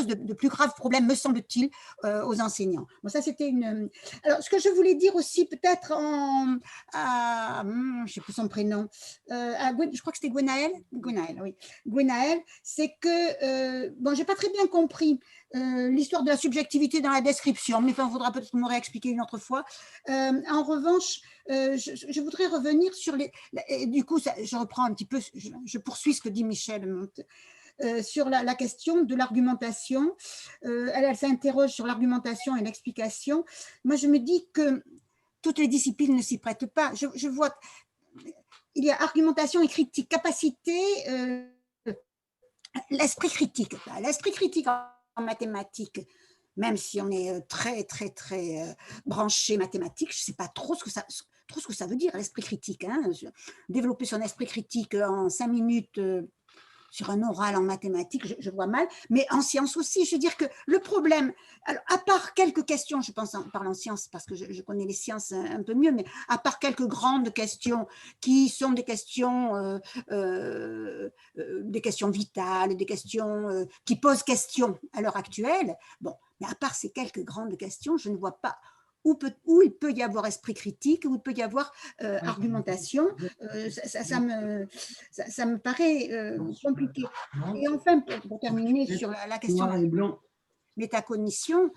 de plus graves problèmes, me semble-t-il, aux enseignants. Bon, ça, c'était une… Alors, ce que je voulais dire aussi, peut-être je ne sais plus son prénom, je crois que c'était Gwenaël, oui. Gwenaël, c'est que, bon, je n'ai pas très bien compris l'histoire de la subjectivité dans la description, mais il faudra peut-être me réexpliquer une autre fois. En revanche, je voudrais revenir sur du coup, je reprends un petit peu, je poursuis ce que dit Michel sur la question de l'argumentation. Elle s'interroge sur l'argumentation et l'explication. Moi, je me dis que toutes les disciplines ne s'y prêtent pas. Je vois, il y a argumentation et critique, capacité, l'esprit critique. L'esprit critique en mathématiques, même si on est très, très, très branché mathématiques, je ne sais pas trop ce que ça veut dire, l'esprit critique. Hein. Développer son esprit critique en 5 minutes sur un oral en mathématiques, je vois mal, mais en sciences aussi. Je veux dire que le problème, alors, à part quelques questions, je pense, on parle en sciences parce que je connais les sciences un peu mieux, mais à part quelques grandes questions qui sont des questions vitales, des questions qui posent question à l'heure actuelle, bon, mais à part ces quelques grandes questions, je ne vois pas où il peut y avoir esprit critique, où il peut y avoir argumentation. Ça me paraît compliqué. Et enfin, pour terminer sur la question de la métacognition,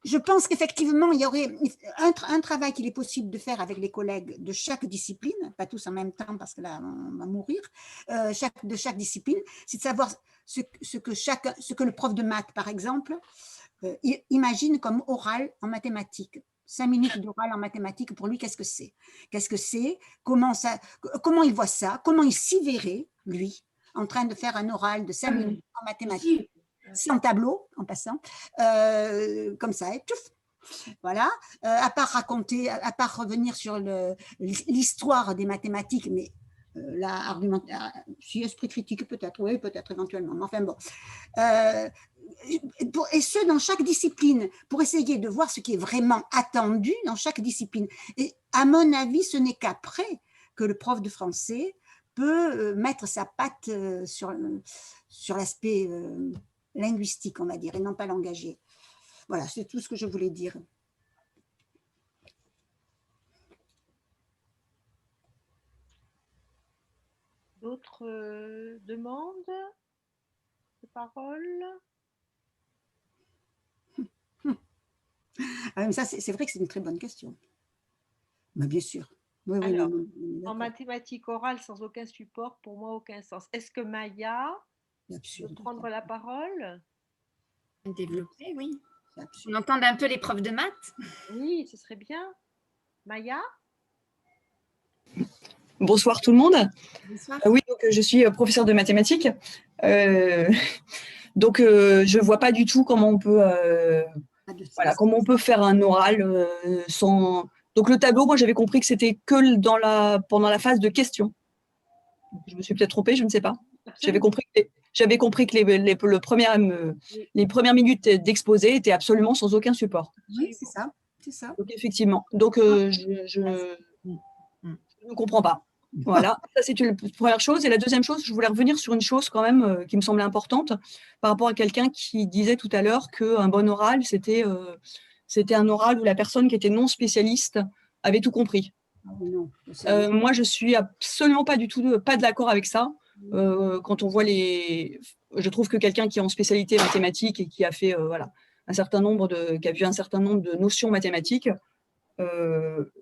je pense qu'effectivement, il y aurait un travail qu'il est possible de faire avec les collègues de chaque discipline, pas tous en même temps parce que là, on va mourir, de chaque discipline, c'est de savoir ce que le prof de maths, par exemple, imagine comme oral en mathématiques. 5 minutes d'oral en mathématiques, pour lui, qu'est-ce que c'est? Qu'est-ce que c'est? Comment il voit ça? Comment il s'y verrait, lui, en train de faire un oral de 5 minutes en mathématiques, sans tableau, en passant, comme ça, et tchouf. Voilà, à part revenir sur l'histoire des mathématiques, mais si esprit critique peut-être, oui, peut-être éventuellement, mais enfin bon. Et ce, dans chaque discipline, pour essayer de voir ce qui est vraiment attendu dans chaque discipline. Et à mon avis, ce n'est qu'après que le prof de français peut mettre sa patte sur l'aspect linguistique, on va dire, et non pas langagier. Voilà, c'est tout ce que je voulais dire. D'autres demandes de parole? Ah, mais ça, c'est vrai que c'est une très bonne question. Mais bien sûr. Oui, alors, en mathématiques orales sans aucun support, pour moi, aucun sens. Est-ce que Maya peut prendre la parole? Développer, oui. On entend un peu les profs de maths. Oui, ce serait bien. Maya? Bonsoir tout le monde. Bonsoir. Oui, donc, je suis professeure de mathématiques. Donc, je ne vois pas du tout comment on peut, comment on peut faire un oral sans… Donc, le tableau, moi, j'avais compris que c'était que pendant la phase de questions. Je me suis peut-être trompée, je ne sais pas. J'avais compris que les premières minutes d'exposé étaient absolument sans aucun support. Oui, c'est ça. Donc, effectivement. Donc, je ne comprends pas. Voilà, ça c'est une première chose. Et la deuxième chose, je voulais revenir sur une chose quand même qui me semblait importante par rapport à quelqu'un qui disait tout à l'heure qu'un bon oral, c'était un oral où la personne qui était non spécialiste avait tout compris. Moi, je suis absolument pas du tout pas d'accord avec ça. Quand on voit je trouve que quelqu'un qui est en spécialité mathématique et qui a fait qui a vu un certain nombre de notions mathématiques.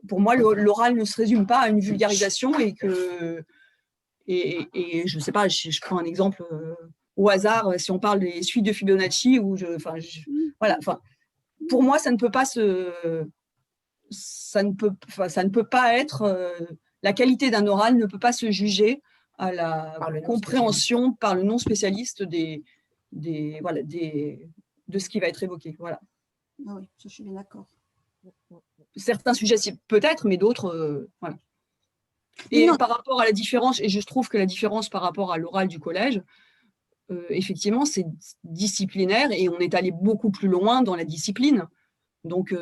Pour moi, l'oral ne se résume pas à une vulgarisation et je ne sais pas, je prends un exemple au hasard, si on parle des suites de Fibonacci, pour moi, ça ne peut pas être la qualité d'un oral ne peut pas se juger à la Par le compréhension par le non-spécialiste de ce qui va être évoqué. Voilà. Ah oui, je suis bien d'accord. Certains sujets, peut-être, mais d'autres, voilà. Et non. par rapport à la différence, et je trouve que la différence par rapport à l'oral du collège, effectivement, c'est disciplinaire et on est allé beaucoup plus loin dans la discipline. Donc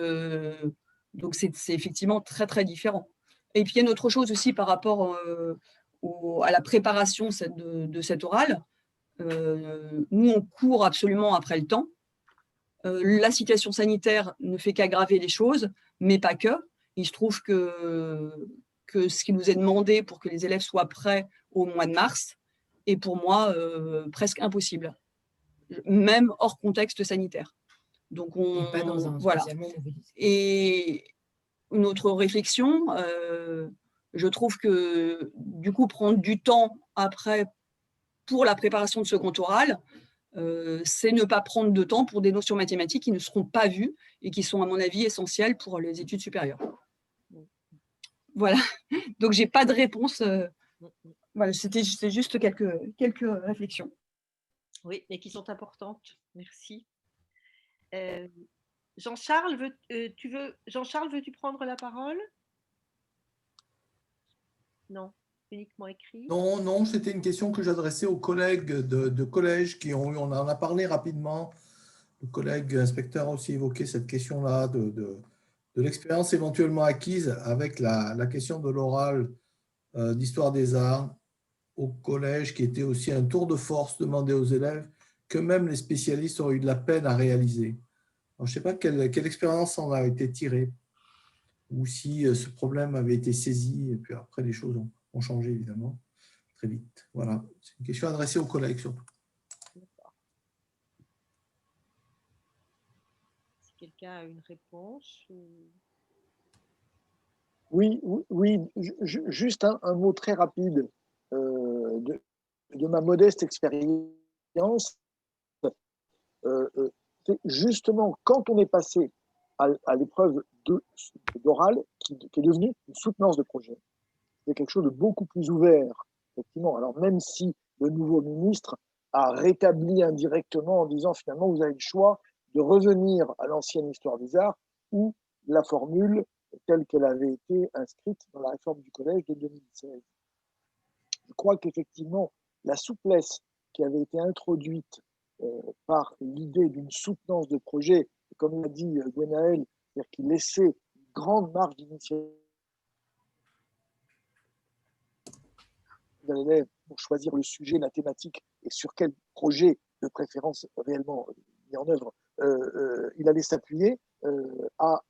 c'est effectivement très, très différent. Et puis, il y a une autre chose aussi par rapport à la préparation de cet oral. Nous, on court absolument après le temps. La situation sanitaire ne fait qu'aggraver les choses, mais pas que. Il se trouve que ce qui nous est demandé pour que les élèves soient prêts au mois de mars est pour moi presque impossible, même hors contexte sanitaire. Donc, Et pas dans un voilà. spécialement mauvais. Et une autre réflexion, je trouve que du coup, prendre du temps après pour la préparation de second oral, c'est ne pas prendre de temps pour des notions mathématiques qui ne seront pas vues et qui sont, à mon avis, essentielles pour les études supérieures. Voilà. Donc, je n'ai pas de réponse. Voilà, c'est juste quelques réflexions. Oui, et qui sont importantes. Merci. Jean-Charles, veux-tu prendre la parole? Non, uniquement écrit. Non, non, c'était une question que j'adressais aux collègues de collège qui ont eu, on en a parlé rapidement. Le collègue inspecteur a aussi évoqué cette question-là de l'expérience éventuellement acquise avec la question de l'oral d'histoire des arts au collège, qui était aussi un tour de force demandé aux élèves que même les spécialistes auraient eu de la peine à réaliser. Alors, je ne sais pas quelle expérience en a été tirée, ou si ce problème avait été saisi, et puis après les choses ont changé évidemment très vite. Voilà, c'est une question adressée aux collègues surtout. Si quelqu'un a une réponse. Oui, juste un mot très rapide de ma modeste expérience. Justement, quand on est passé à l'épreuve d'oral, qui est devenue une soutenance de projet, c'est quelque chose de beaucoup plus ouvert, effectivement. Alors, même si le nouveau ministre a rétabli indirectement en disant finalement, vous avez le choix de revenir à l'ancienne histoire des arts ou la formule telle qu'elle avait été inscrite dans la réforme du collège de 2016. Je crois qu'effectivement, la souplesse qui avait été introduite par l'idée d'une soutenance de projet, comme l'a dit Gwenaëlle, c'est-à-dire qu'il laissait une grande marge d'initiative d'un élève pour choisir le sujet, la thématique et sur quel projet de préférence réellement mis en œuvre il allait s'appuyer, a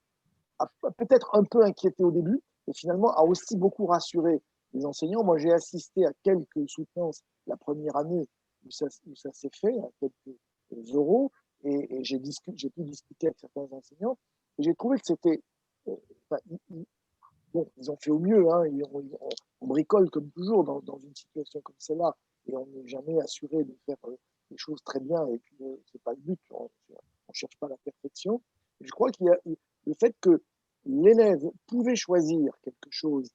peut-être un peu inquiété au début, mais finalement a aussi beaucoup rassuré les enseignants. Moi, j'ai assisté à quelques soutenances la première année où ça s'est fait, à quelques euros, et j'ai pu discuter avec certains enseignants, et j'ai trouvé que c'était... bon, ils ont fait au mieux, hein, on bricole comme toujours dans une situation comme celle-là, et on n'est jamais assuré de faire les choses très bien, et puis c'est pas le but, on ne cherche pas la perfection. Et je crois qu'il y a le fait que l'élève pouvait choisir quelque chose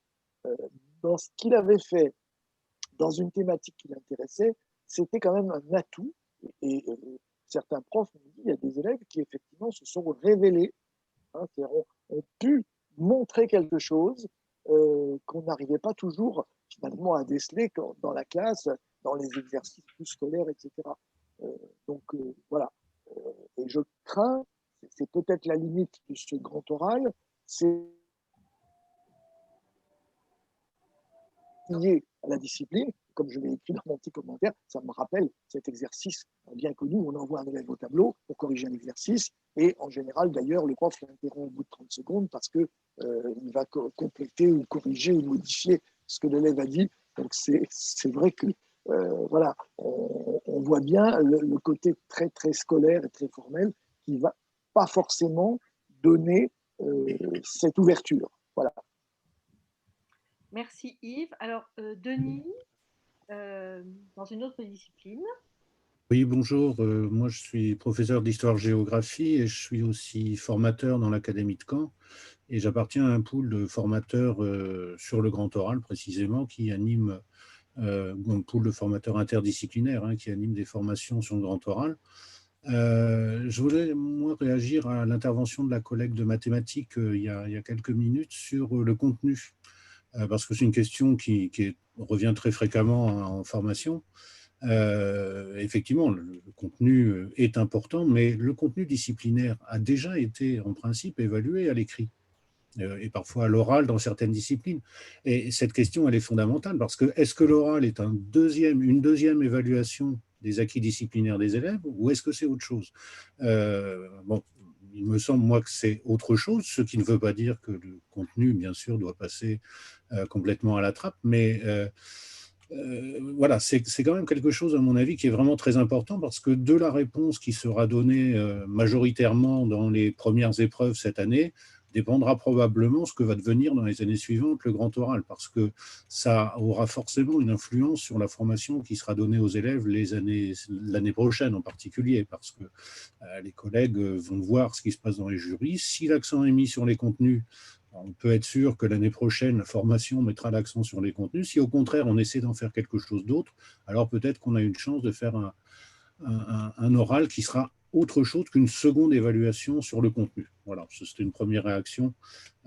dans ce qu'il avait fait, dans une thématique qui l'intéressait, c'était quand même un atout. Et certains profs m'ont dit, il y a des élèves qui effectivement se sont révélés, hein, ont pu montrer quelque chose qu'on n'arrivait pas toujours finalement à déceler dans la classe, dans les exercices plus scolaires, etc. Donc voilà. Et je crains, c'est peut-être la limite de ce grand oral, c'est lié à la discipline. Comme je l'ai écrit dans mon petit commentaire, ça me rappelle cet exercice bien connu où on envoie un élève au tableau pour corriger un exercice, et en général d'ailleurs le prof l'interrompt au bout de 30 secondes parce que il va compléter ou corriger ou modifier ce que l'élève a dit. Donc c'est vrai que voilà, on voit bien le côté très très scolaire et très formel qui va pas forcément donner cette ouverture. Voilà. Merci Yves. Alors Denis, dans une autre discipline. Oui, bonjour. Moi, je suis professeur d'histoire-géographie et je suis aussi formateur dans l'Académie de Caen. Et j'appartiens à un pool de formateurs sur le grand oral, précisément, qui anime un pool de formateurs interdisciplinaires qui anime des formations sur le grand oral. Je voulais, moi, réagir à l'intervention de la collègue de mathématiques il y a quelques minutes sur le contenu, parce que c'est une question qui revient très fréquemment en formation. Effectivement, le contenu est important, mais le contenu disciplinaire a déjà été, en principe, évalué à l'écrit et parfois à l'oral dans certaines disciplines. Et cette question, elle est fondamentale parce que est-ce que l'oral est une deuxième évaluation des acquis disciplinaires des élèves ou est-ce que c'est autre chose? Bon, il me semble, moi, que c'est autre chose, ce qui ne veut pas dire que le contenu, bien sûr, doit passer complètement à la trappe, mais voilà, c'est quand même quelque chose, à mon avis, qui est vraiment très important parce que de la réponse qui sera donnée majoritairement dans les premières épreuves cette année, dépendra probablement ce que va devenir dans les années suivantes le grand oral, parce que ça aura forcément une influence sur la formation qui sera donnée aux élèves l'année prochaine en particulier, parce que les collègues vont voir ce qui se passe dans les jurys. Si l'accent est mis sur les contenus, on peut être sûr que l'année prochaine, la formation mettra l'accent sur les contenus. Si au contraire, on essaie d'en faire quelque chose d'autre, alors peut-être qu'on a une chance de faire un oral qui sera autre chose qu'une seconde évaluation sur le contenu. Voilà, c'était une première réaction.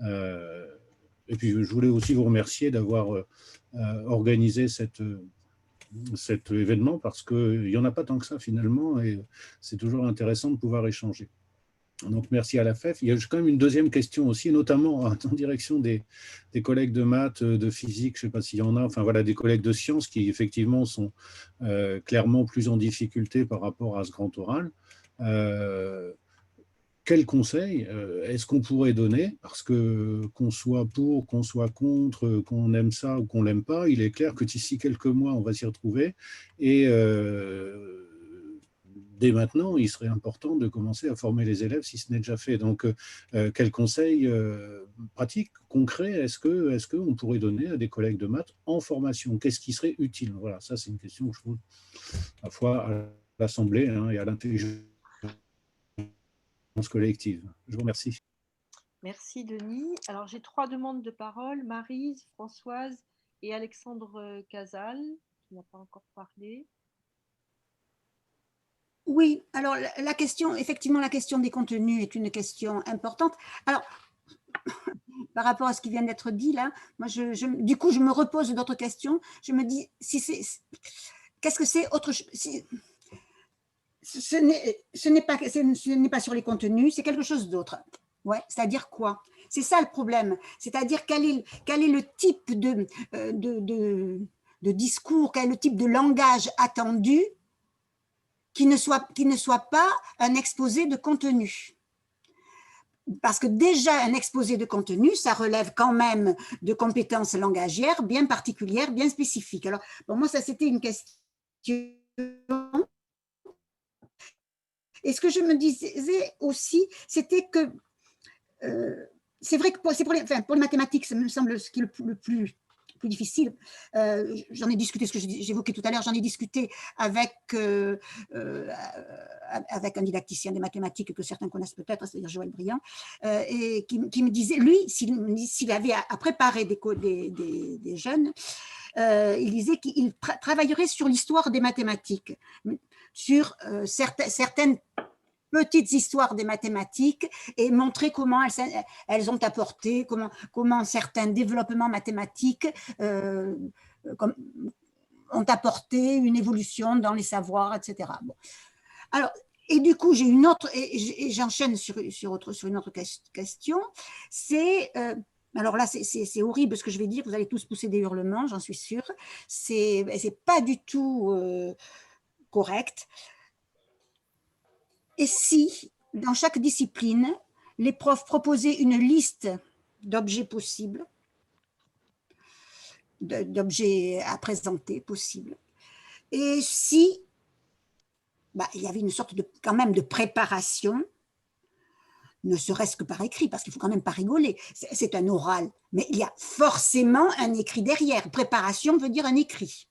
Et puis, je voulais aussi vous remercier d'avoir organisé cet événement parce qu'il n'y en a pas tant que ça finalement et c'est toujours intéressant de pouvoir échanger. Donc, merci à la FEF. Il y a quand même une deuxième question aussi, notamment en direction des collègues de maths, de physique, je ne sais pas s'il y en a, enfin voilà, des collègues de sciences qui effectivement sont clairement plus en difficulté par rapport à ce grand oral. Quel conseil est-ce qu'on pourrait donner? Parce que qu'on soit pour, qu'on soit contre, qu'on aime ça ou qu'on l'aime pas, il est clair que d'ici quelques mois, on va s'y retrouver. Et dès maintenant, il serait important de commencer à former les élèves si ce n'est déjà fait. Donc, quels conseils pratiques, concrets, est-ce qu'on pourrait donner à des collègues de maths en formation? Qu'est-ce qui serait utile? Voilà, ça c'est une question que je pose à la fois à l'Assemblée et à l'intelligence collective. Je vous remercie. Merci Denis. Alors j'ai 3 demandes de parole, Maryse, Françoise et Alexandre Casal, qui n'a pas encore parlé. Oui, alors la question, effectivement, la question des contenus est une question importante. Alors, par rapport à ce qui vient d'être dit là, moi, du coup, je me repose d'autres questions. Je me dis, qu'est-ce que c'est autre chose? Ce n'est pas sur les contenus, c'est quelque chose d'autre. Ouais, c'est-à-dire quoi? C'est ça le problème. C'est-à-dire quel est le type de discours, quel est le type de langage attendu qui ne soit pas un exposé de contenu. Parce que déjà, un exposé de contenu, ça relève quand même de compétences langagières bien particulières, bien spécifiques. Alors, bon, moi, ça, c'était une question. Et ce que je me disais aussi, c'était que c'est vrai que pour les mathématiques, ça me semble ce qui est le plus difficile. J'en ai discuté, ce que j'évoquais tout à l'heure, j'en ai discuté avec un didacticien des mathématiques que certains connaissent peut-être, c'est-à-dire Joël Briand, et qui me disait, lui, s'il avait à préparer des jeunes, il disait qu'il travaillerait sur l'histoire des mathématiques, sur certaines petites histoires des mathématiques et montrer comment elles ont apporté, comment certains développements mathématiques ont apporté une évolution dans les savoirs, etc. Bon. Alors, et du coup, j'ai une autre, et j'enchaîne sur une autre question, c'est... alors là, c'est horrible ce que je vais dire, vous allez tous pousser des hurlements, j'en suis sûre. C'est pas du tout correct. Et si, dans chaque discipline, les profs proposaient une liste d'objets possibles, d'objets à présenter possibles, et si il y avait une sorte quand même de préparation, ne serait-ce que par écrit, parce qu'il ne faut quand même pas rigoler, c'est un oral, mais il y a forcément un écrit derrière. Préparation veut dire un écrit.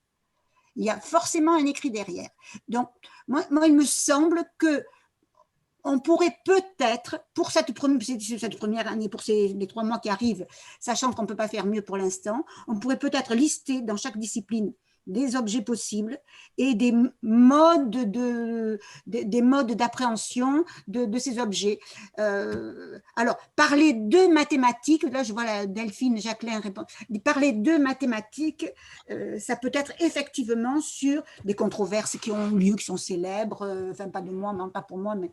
Il y a forcément un écrit derrière. Donc, moi il me semble que on pourrait peut-être, pour cette première année, pour les 3 mois qui arrivent, sachant qu'on ne peut pas faire mieux pour l'instant, on pourrait peut-être lister dans chaque discipline des objets possibles et des modes d'appréhension de ces objets. Alors, parler de mathématiques, là je vois Delphine, Jacqueline répondre, parler de mathématiques, ça peut être effectivement sur des controverses qui ont lieu, qui sont célèbres, enfin pas de moi, non pas pour moi, mais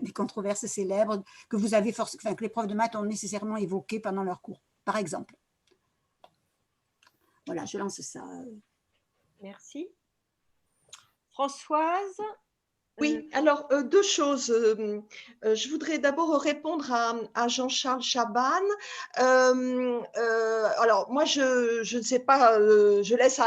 des controverses célèbres que vous avez que les profs de maths ont nécessairement évoquées pendant leur cours, par exemple. Voilà, je lance ça. Merci. Françoise? Oui, alors 2 choses. Je voudrais d'abord répondre à Jean-Charles Chaban. Alors moi, je ne sais pas, je laisse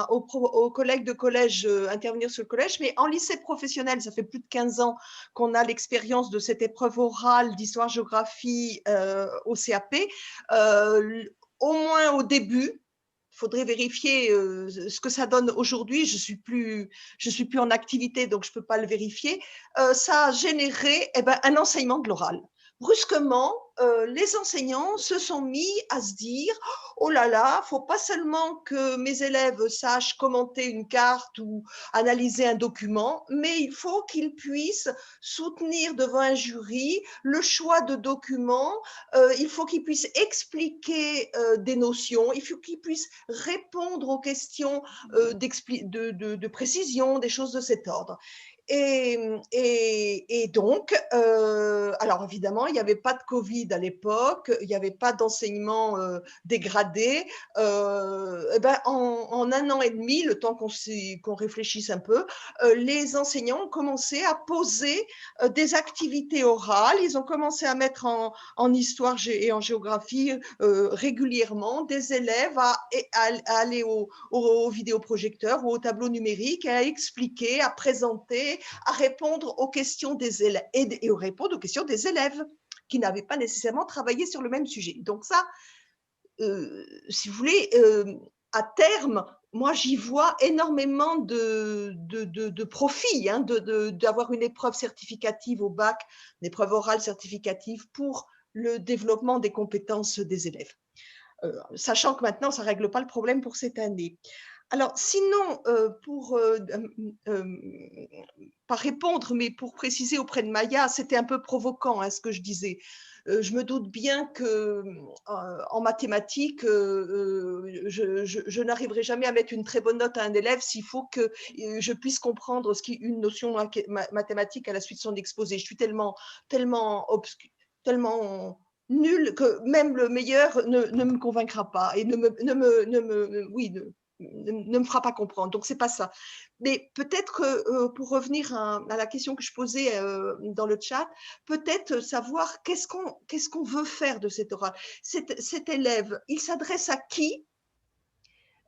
aux collègues de collège intervenir sur le collège, mais en lycée professionnel, ça fait plus de 15 ans qu'on a l'expérience de cette épreuve orale d'histoire-géographie au CAP. Au moins au début, il faudrait vérifier ce que ça donne aujourd'hui. Je suis plus en activité, donc je ne peux pas le vérifier. Ça a généré un enseignement de l'oral. Brusquement, les enseignants se sont mis à se dire « Oh là là, il ne faut pas seulement que mes élèves sachent commenter une carte ou analyser un document, mais il faut qu'ils puissent soutenir devant un jury le choix de documents, il faut qu'ils puissent expliquer des notions, il faut qu'ils puissent répondre aux questions de précision, des choses de cet ordre. » Et donc, alors évidemment, il n'y avait pas de Covid à l'époque, il n'y avait pas d'enseignement dégradé. En 1 an et demi, le temps qu'on réfléchisse un peu, les enseignants ont commencé à poser des activités orales. Ils ont commencé à mettre en histoire et en géographie régulièrement des élèves à aller au vidéoprojecteur ou au tableau numérique, à expliquer, à présenter, à répondre aux questions des élèves et répondre aux questions des élèves qui n'avaient pas nécessairement travaillé sur le même sujet. Donc ça, si vous voulez, à terme, moi j'y vois énormément de profit d'avoir une épreuve certificative au bac, une épreuve orale certificative pour le développement des compétences des élèves. Sachant que maintenant, ça ne règle pas le problème pour cette année. Alors, sinon, pas répondre, mais pour préciser auprès de Maya, c'était un peu provoquant ce que je disais. Je me doute bien qu'en mathématiques, je n'arriverai jamais à mettre une très bonne note à un élève s'il faut que je puisse comprendre une notion mathématique à la suite de son exposé. Je suis tellement nul que même le meilleur ne me convaincra pas et ne me fera pas comprendre. Donc, ce n'est pas ça. Mais peut-être que pour revenir à la question que je posais dans le chat, peut-être savoir qu'est-ce qu'on veut faire de cet oral. Cet élève, il s'adresse à qui?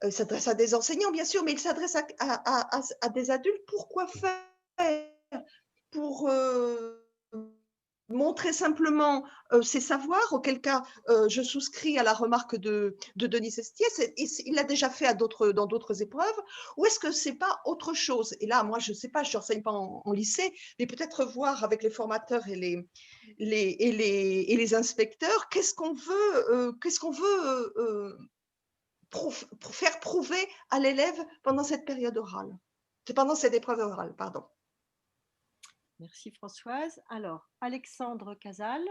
Il s'adresse à des enseignants, bien sûr, mais il s'adresse à des adultes. Pourquoi faire? Pour montrer simplement ses savoirs, auquel cas je souscris à la remarque de Denis Estiès, il l'a déjà fait dans d'autres épreuves, ou est-ce que ce n'est pas autre chose? Et là, moi, je ne sais pas, je n'enseigne pas en lycée, mais peut-être voir avec les formateurs et les inspecteurs, qu'est-ce qu'on veut pour faire prouver à l'élève pendant cette période orale, pendant cette épreuve orale, pardon. Merci Françoise. Alors, Alexandre Casal.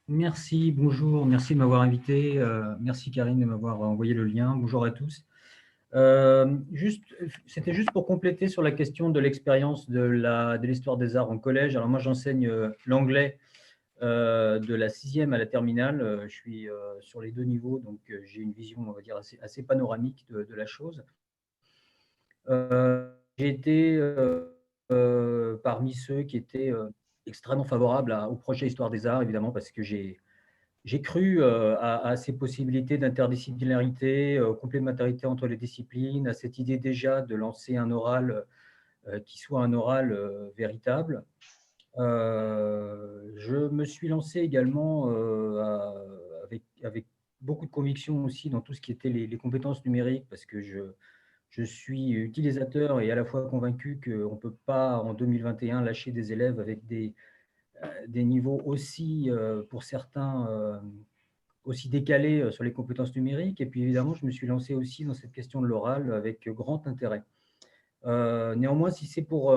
Merci, bonjour, merci de m'avoir invité. Merci Karine de m'avoir envoyé le lien. Bonjour à tous. C'était juste pour compléter sur la question de l'expérience de l'histoire des arts en collège. Alors moi, j'enseigne l'anglais de la 6e à la terminale. Je suis sur les 2 niveaux, donc j'ai une vision, on va dire, assez panoramique de la chose. J'ai été parmi ceux qui étaient extrêmement favorables au projet Histoire des Arts, évidemment, parce que j'ai cru à ces possibilités d'interdisciplinarité, complémentarité entre les disciplines, à cette idée déjà de lancer un oral qui soit un oral véritable. Je me suis lancé également avec beaucoup de conviction aussi dans tout ce qui était les compétences numériques, parce que je suis utilisateur et à la fois convaincu qu'on ne peut pas, en 2021, lâcher des élèves avec des niveaux aussi, pour certains, aussi décalés sur les compétences numériques. Et puis, évidemment, je me suis lancé aussi dans cette question de l'oral avec grand intérêt. Néanmoins, si c'est pour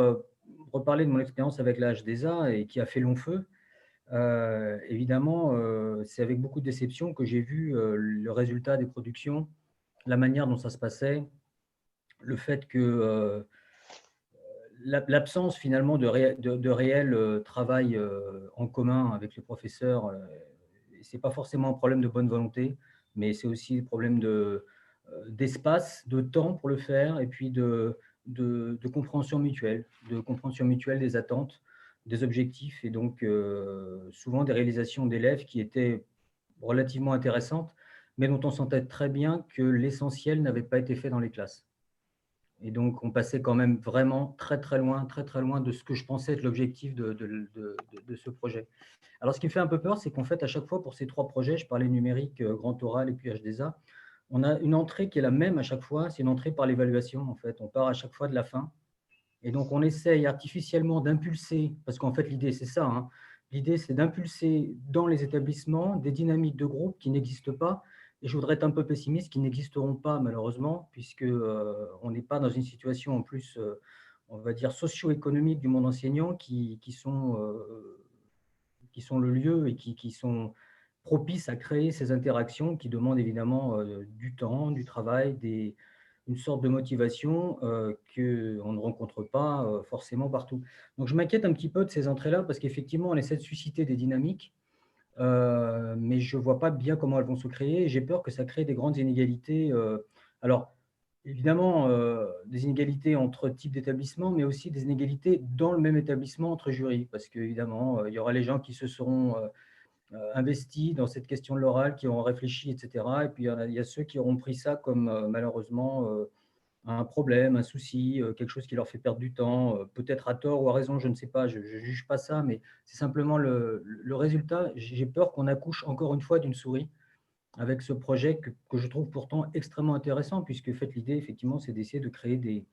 reparler de mon expérience avec la HDSA et qui a fait long feu, évidemment, c'est avec beaucoup de déception que j'ai vu le résultat des productions, la manière dont ça se passait, le fait que l'absence finalement de réel travail en commun avec les professeurs, ce n'est pas forcément un problème de bonne volonté, mais c'est aussi un problème d'espace, de temps pour le faire, et puis de compréhension mutuelle des attentes, des objectifs, et donc souvent des réalisations d'élèves qui étaient relativement intéressantes, mais dont on sentait très bien que l'essentiel n'avait pas été fait dans les classes. Et donc, on passait quand même vraiment très loin de ce que je pensais être l'objectif de ce projet. Alors, ce qui me fait un peu peur, c'est qu'en fait, à chaque fois, pour ces 3 projets, je parlais numérique, grand oral et puis HDSA, on a une entrée qui est la même à chaque fois, c'est une entrée par l'évaluation, en fait. On part à chaque fois de la fin. Et donc, on essaye artificiellement d'impulser, parce qu'en fait, l'idée, c'est ça, hein. L'idée, c'est d'impulser dans les établissements des dynamiques de groupe qui n'existent pas. Et je voudrais être un peu pessimiste, qui n'existeront pas, malheureusement, puisque on n'est pas dans une situation, en plus, on va dire, socio-économique du monde enseignant qui sont le lieu et qui sont propices à créer ces interactions qui demandent évidemment du temps, du travail, une sorte de motivation qu'on ne rencontre pas forcément partout. Donc, je m'inquiète un petit peu de ces entrées-là parce qu'effectivement, on essaie de susciter des dynamiques, mais je ne vois pas bien comment elles vont se créer. J'ai peur que ça crée des grandes inégalités. Alors, évidemment, des inégalités entre types d'établissements, mais aussi des inégalités dans le même établissement entre jurys, parce qu'évidemment, il y aura les gens qui se seront investis dans cette question de l'oral, qui auront réfléchi, etc. Et puis, il y a ceux qui auront pris ça comme, malheureusement, un problème, un souci, quelque chose qui leur fait perdre du temps, peut-être à tort ou à raison, je ne sais pas, je ne juge pas ça, mais c'est simplement le résultat. J'ai peur qu'on accouche encore une fois d'une souris avec ce projet que je trouve pourtant extrêmement intéressant, puisque l'idée, effectivement, c'est d'essayer de créer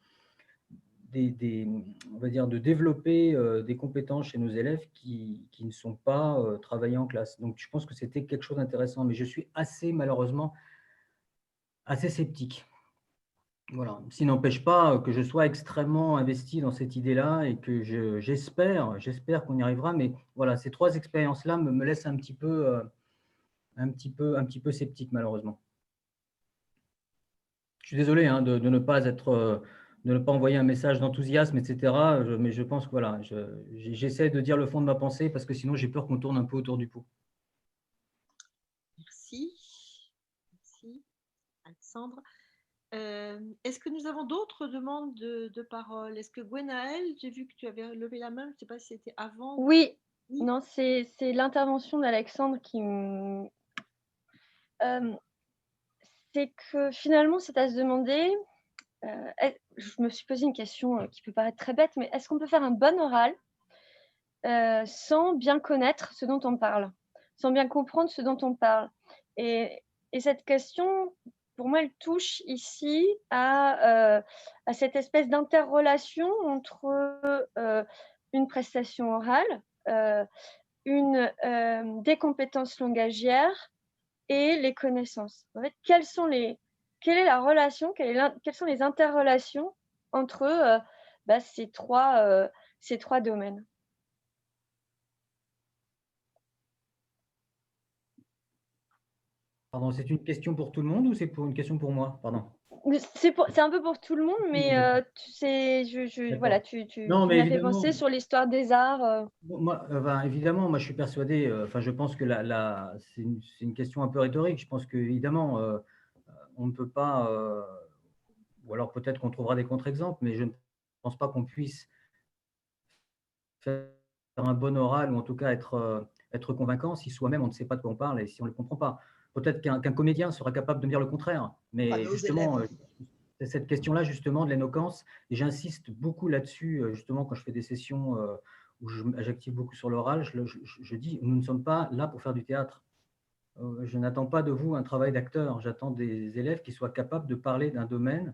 on va dire, de développer des compétences chez nos élèves qui ne sont pas travaillées en classe. Donc, je pense que c'était quelque chose d'intéressant, mais je suis malheureusement, assez sceptique. Voilà. Ce qui n'empêche pas que je sois extrêmement investi dans cette idée-là et que j'espère qu'on y arrivera. Mais voilà, ces 3 expériences-là me laissent un petit peu sceptique, malheureusement. Je suis désolé hein, de ne pas envoyer un message d'enthousiasme, etc. Mais je pense que voilà, j'essaie de dire le fond de ma pensée parce que sinon j'ai peur qu'on tourne un peu autour du pot. Merci. Merci, Alexandre. Est-ce que nous avons d'autres demandes de parole? Est-ce que Gwenaël, j'ai vu que tu avais levé la main, je ne sais pas si c'était avant. Oui, oui. Non, c'est l'intervention d'Alexandre qui me... c'est que finalement, c'est à se demander, je me suis posé une question qui peut paraître très bête, mais est-ce qu'on peut faire un bon oral sans bien connaître ce dont on parle, sans bien comprendre ce dont on parle? Et cette question, pour moi, elle touche ici à cette espèce d'interrelation entre une prestation orale, des compétences langagières et les connaissances. En fait, quelle est la relation, quelles sont les interrelations entre ces trois domaines? Pardon, c'est une question pour tout le monde ou c'est une question pour moi? Pardon. C'est un peu pour tout le monde, mais voilà, tu m'as fait penser sur l'histoire des arts. Moi, évidemment, moi je suis persuadé, je pense que c'est une question un peu rhétorique. Je pense qu'évidemment, on ne peut pas, ou alors peut-être qu'on trouvera des contre-exemples, mais je ne pense pas qu'on puisse faire un bon oral ou en tout cas être convaincant si soi-même on ne sait pas de quoi on parle et si on ne le comprend pas. Peut-être qu'un comédien sera capable de dire le contraire, mais justement, c'est cette question-là justement de l'éloquence, et j'insiste beaucoup là-dessus justement quand je fais des sessions où j'active beaucoup sur l'oral, je dis nous ne sommes pas là pour faire du théâtre. je n'attends pas de vous un travail d'acteur. J'attends des élèves qui soient capables de parler d'un domaine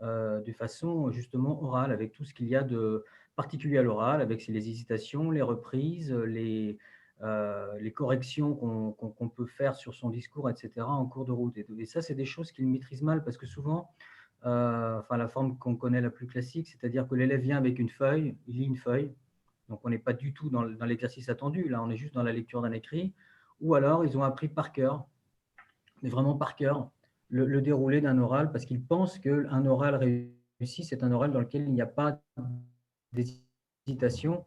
de façon justement orale, avec tout ce qu'il y a de particulier à l'oral, avec les hésitations, les reprises, les corrections qu'on peut faire sur son discours, etc., en cours de route. Et ça, c'est des choses qu'il maîtrise mal, parce que souvent, la forme qu'on connaît la plus classique, c'est-à-dire que l'élève vient avec une feuille, il lit une feuille, donc on n'est pas du tout dans l'exercice attendu, là on est juste dans la lecture d'un écrit, ou alors ils ont appris par cœur, mais vraiment par cœur, le déroulé d'un oral, parce qu'ils pensent qu'un oral réussi, c'est un oral dans lequel il n'y a pas d'hésitation,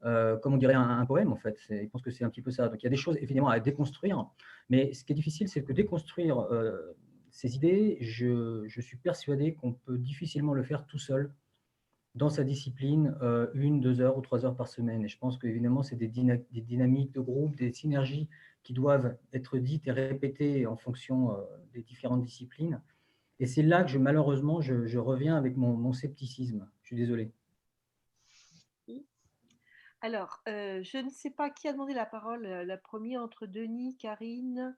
comme on dirait un poème en fait. Ils pensent que c'est un petit peu ça. Donc il y a des choses évidemment à déconstruire, mais ce qui est difficile, c'est que déconstruire ces idées, je suis persuadé qu'on peut difficilement le faire tout seul dans sa discipline 1, 2 heures ou 3 heures par semaine. Et je pense qu'évidemment, c'est des dynamiques de groupe, des synergies qui doivent être dites et répétées en fonction des différentes disciplines. Et c'est là que malheureusement, je reviens avec mon scepticisme. Je suis désolé. Alors, je ne sais pas qui a demandé la parole. La première entre Denis, Karine,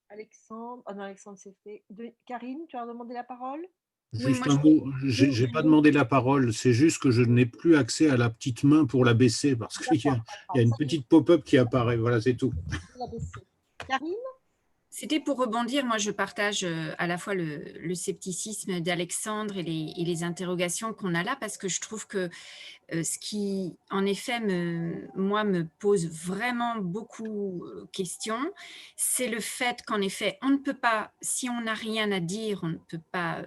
Alexandre. Ah non, Alexandre, c'est fait. Karine, tu as demandé la parole? Juste un mot, je n'ai pas demandé la parole, c'est juste que je n'ai plus accès à la petite main pour la baisser, parce qu'il y a une petite pop-up qui apparaît, voilà, c'est tout. Karine? C'était pour rebondir, moi je partage à la fois le scepticisme d'Alexandre et les interrogations qu'on a là, parce que je trouve que ce qui, en effet, moi, me pose vraiment beaucoup de questions, c'est le fait qu'en effet, on ne peut pas, si on n'a rien à dire, on ne peut pas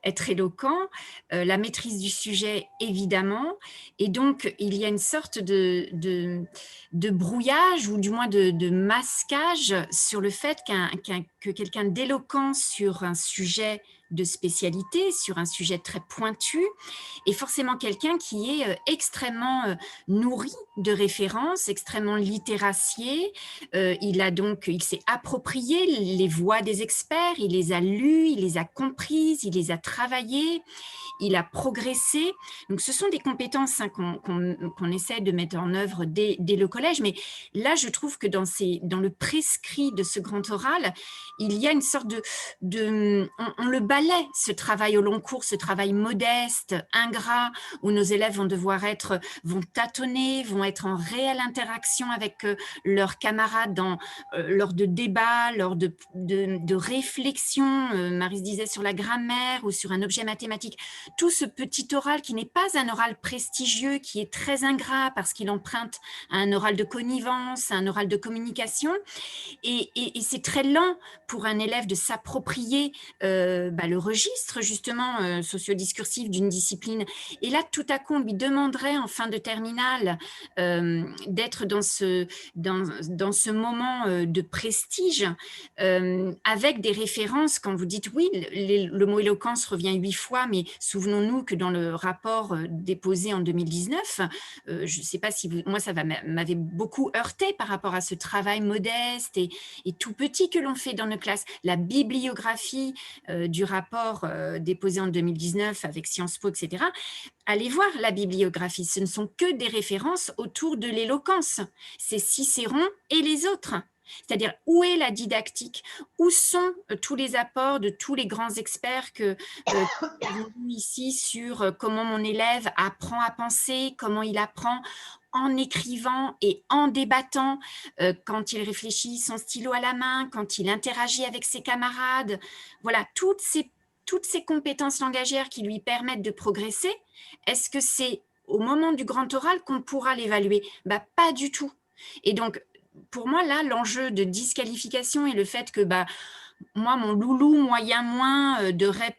être éloquent, la maîtrise du sujet, évidemment, et donc, il y a une sorte de brouillage, ou du moins de masquage sur le fait que quelqu'un d'éloquent sur un sujet de spécialité, sur un sujet très pointu, et forcément quelqu'un qui est extrêmement nourri de références, extrêmement littéracié. Il s'est approprié les voix des experts, il les a lues, il les a comprises, il les a travaillées, il a progressé. Donc ce sont des compétences qu'on essaie de mettre en œuvre dès le collège, mais là je trouve que dans le prescrit de ce grand oral, il y a une sorte on le balaie, ce travail au long cours, ce travail modeste, ingrat, où nos élèves vont tâtonner, vont être en réelle interaction avec leurs camarades lors de débats, lors de réflexions, Maryse disait sur la grammaire ou sur un objet mathématique. Tout ce petit oral qui n'est pas un oral prestigieux, qui est très ingrat parce qu'il emprunte à un oral de connivence, à un oral de communication, et c'est très lent pour un élève de s'approprier le registre justement socio-discursif d'une discipline. Et là, tout à coup, on lui demanderait en fin de terminale d'être dans ce moment de prestige avec des références. Quand vous dites oui, le mot éloquence revient 8 fois, mais souvenons-nous que dans le rapport déposé en 2019, je ne sais pas si moi ça m'avait beaucoup heurté par rapport à ce travail modeste et tout petit que l'on fait dans nos classes. La bibliographie du rapport déposé en 2019 avec Sciences Po, etc. Allez voir la bibliographie, ce ne sont que des références autour de l'éloquence. C'est Cicéron et les autres. C'est-à-dire, où est la didactique? Où sont tous les apports de tous les grands experts que nous avons vus ici sur comment mon élève apprend à penser, comment il apprend en écrivant et en débattant, quand il réfléchit son stylo à la main, quand il interagit avec ses camarades. Voilà, toutes ces compétences langagières qui lui permettent de progresser. Est-ce que c'est au moment du grand oral qu'on pourra l'évaluer? Pas du tout. Et donc, pour moi, là, l'enjeu de disqualification et le fait que moi, mon loulou moyen moins de REP+,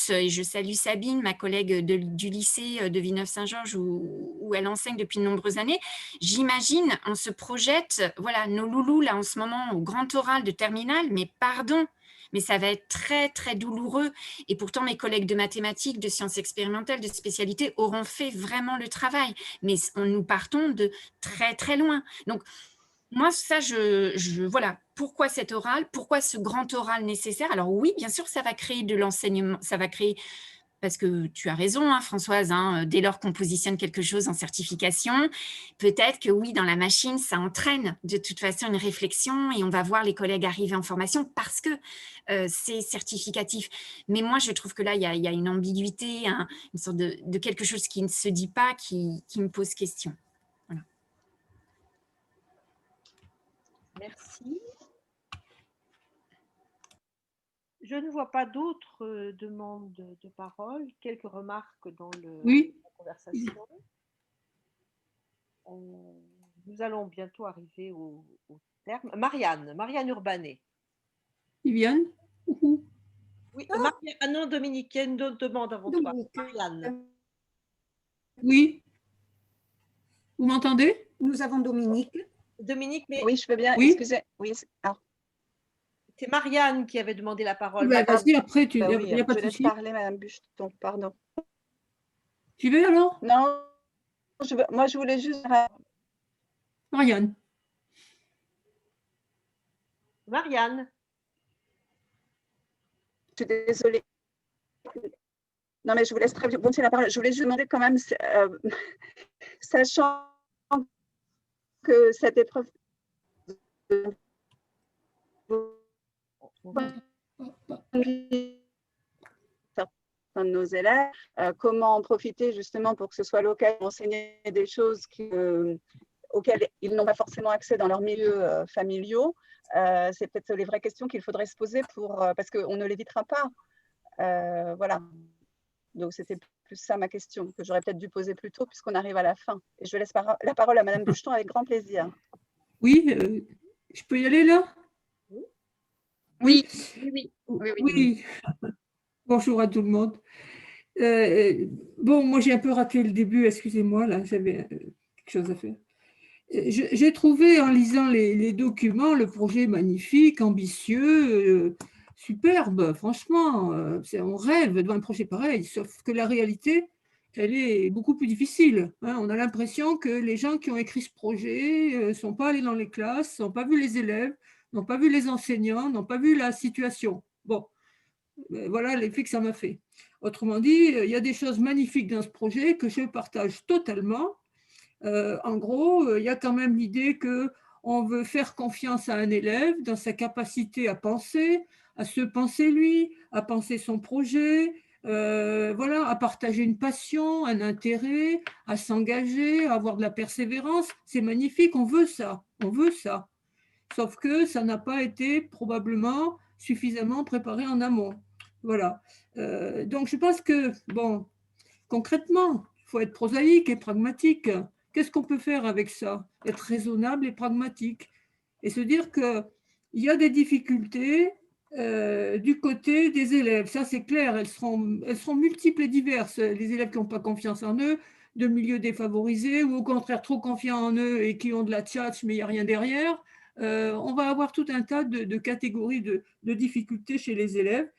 et je salue Sabine, ma collègue du lycée de Villeneuve-Saint-Georges où elle enseigne depuis de nombreuses années, j'imagine, on se projette, voilà, nos loulous là en ce moment au grand oral de terminale, mais pardon, mais ça va être très, très douloureux. Et pourtant, mes collègues de mathématiques, de sciences expérimentales, de spécialité auront fait vraiment le travail. Mais nous partons de très, très loin. Donc, moi, ça, voilà, pourquoi cet oral, pourquoi ce grand oral nécessaire? Alors oui, bien sûr, ça va créer de l'enseignement, ça va créer parce que tu as raison, hein, Françoise, hein, dès lors qu'on positionne quelque chose en certification, peut-être que oui, dans la machine, ça entraîne de toute façon une réflexion et on va voir les collègues arriver en formation parce que c'est certificatif. Mais moi, je trouve que là, il y a une ambiguïté, une sorte de quelque chose qui ne se dit pas, qui me pose question. Voilà. Merci. Je ne vois pas d'autres demandes de parole. Quelques remarques dans la conversation. Nous allons bientôt arriver au terme. Marianne Urbanet. Viviane? Oui, ah non, Dominique, il y a une autre demande avant toi. Marianne. Oui. Vous m'entendez? Nous avons Dominique. Dominique, mais... Oui, je veux bien. Oui. Excusez. Oui. C'est Marianne qui avait demandé la parole. Vas-y, après, il n'y a pas de souci. Je laisse parler, Madame Bucheton, pardon. Tu veux alors? Non, moi je voulais juste... Marianne. Marianne. Je suis désolée. Non, mais je vous laisse très bien la parole. Je voulais juste demander quand même, sachant que cette épreuve de nos élèves, comment en profiter justement pour que ce soit l'occasion d'enseigner des choses auxquelles ils n'ont pas forcément accès dans leurs milieux familiaux. C'est peut-être les vraies questions qu'il faudrait se poser parce qu'on ne l'évitera pas. Voilà. Donc, c'était plus ça ma question, que j'aurais peut-être dû poser plus tôt puisqu'on arrive à la fin. Et je laisse la parole à Madame Bucheton avec grand plaisir. Oui, je peux y aller là? Oui. Bonjour à tout le monde. Bon, moi j'ai un peu raté le début, excusez-moi, là j'avais quelque chose à faire. J'ai trouvé en lisant les documents le projet magnifique, ambitieux, superbe, franchement, on rêve devant un projet pareil, sauf que la réalité, elle est beaucoup plus difficile. Hein. On a l'impression que les gens qui ont écrit ce projet ne sont pas allés dans les classes, n'ont pas vu les élèves, n'ont pas vu les enseignants, n'ont pas vu la situation. Bon, voilà l'effet que ça m'a fait. Autrement dit, il y a des choses magnifiques dans ce projet que je partage totalement. En gros, il y a quand même l'idée qu'on veut faire confiance à un élève dans sa capacité à penser, à se penser lui, à penser son projet, voilà, à partager une passion, un intérêt, à s'engager, à avoir de la persévérance. C'est magnifique, on veut ça, on veut ça. Sauf que ça n'a pas été probablement suffisamment préparé en amont. Voilà. Donc je pense que, bon, concrètement, il faut être prosaïque et pragmatique. Qu'est-ce qu'on peut faire avec ça? Être raisonnable et pragmatique. Et se dire qu'il y a des difficultés du côté des élèves. Ça, c'est clair. Elles seront multiples et diverses. Les élèves qui n'ont pas confiance en eux, de milieux défavorisés, ou au contraire trop confiants en eux et qui ont de la tchatch, mais il n'y a rien derrière. On va avoir tout un tas de catégories de difficultés chez les élèves.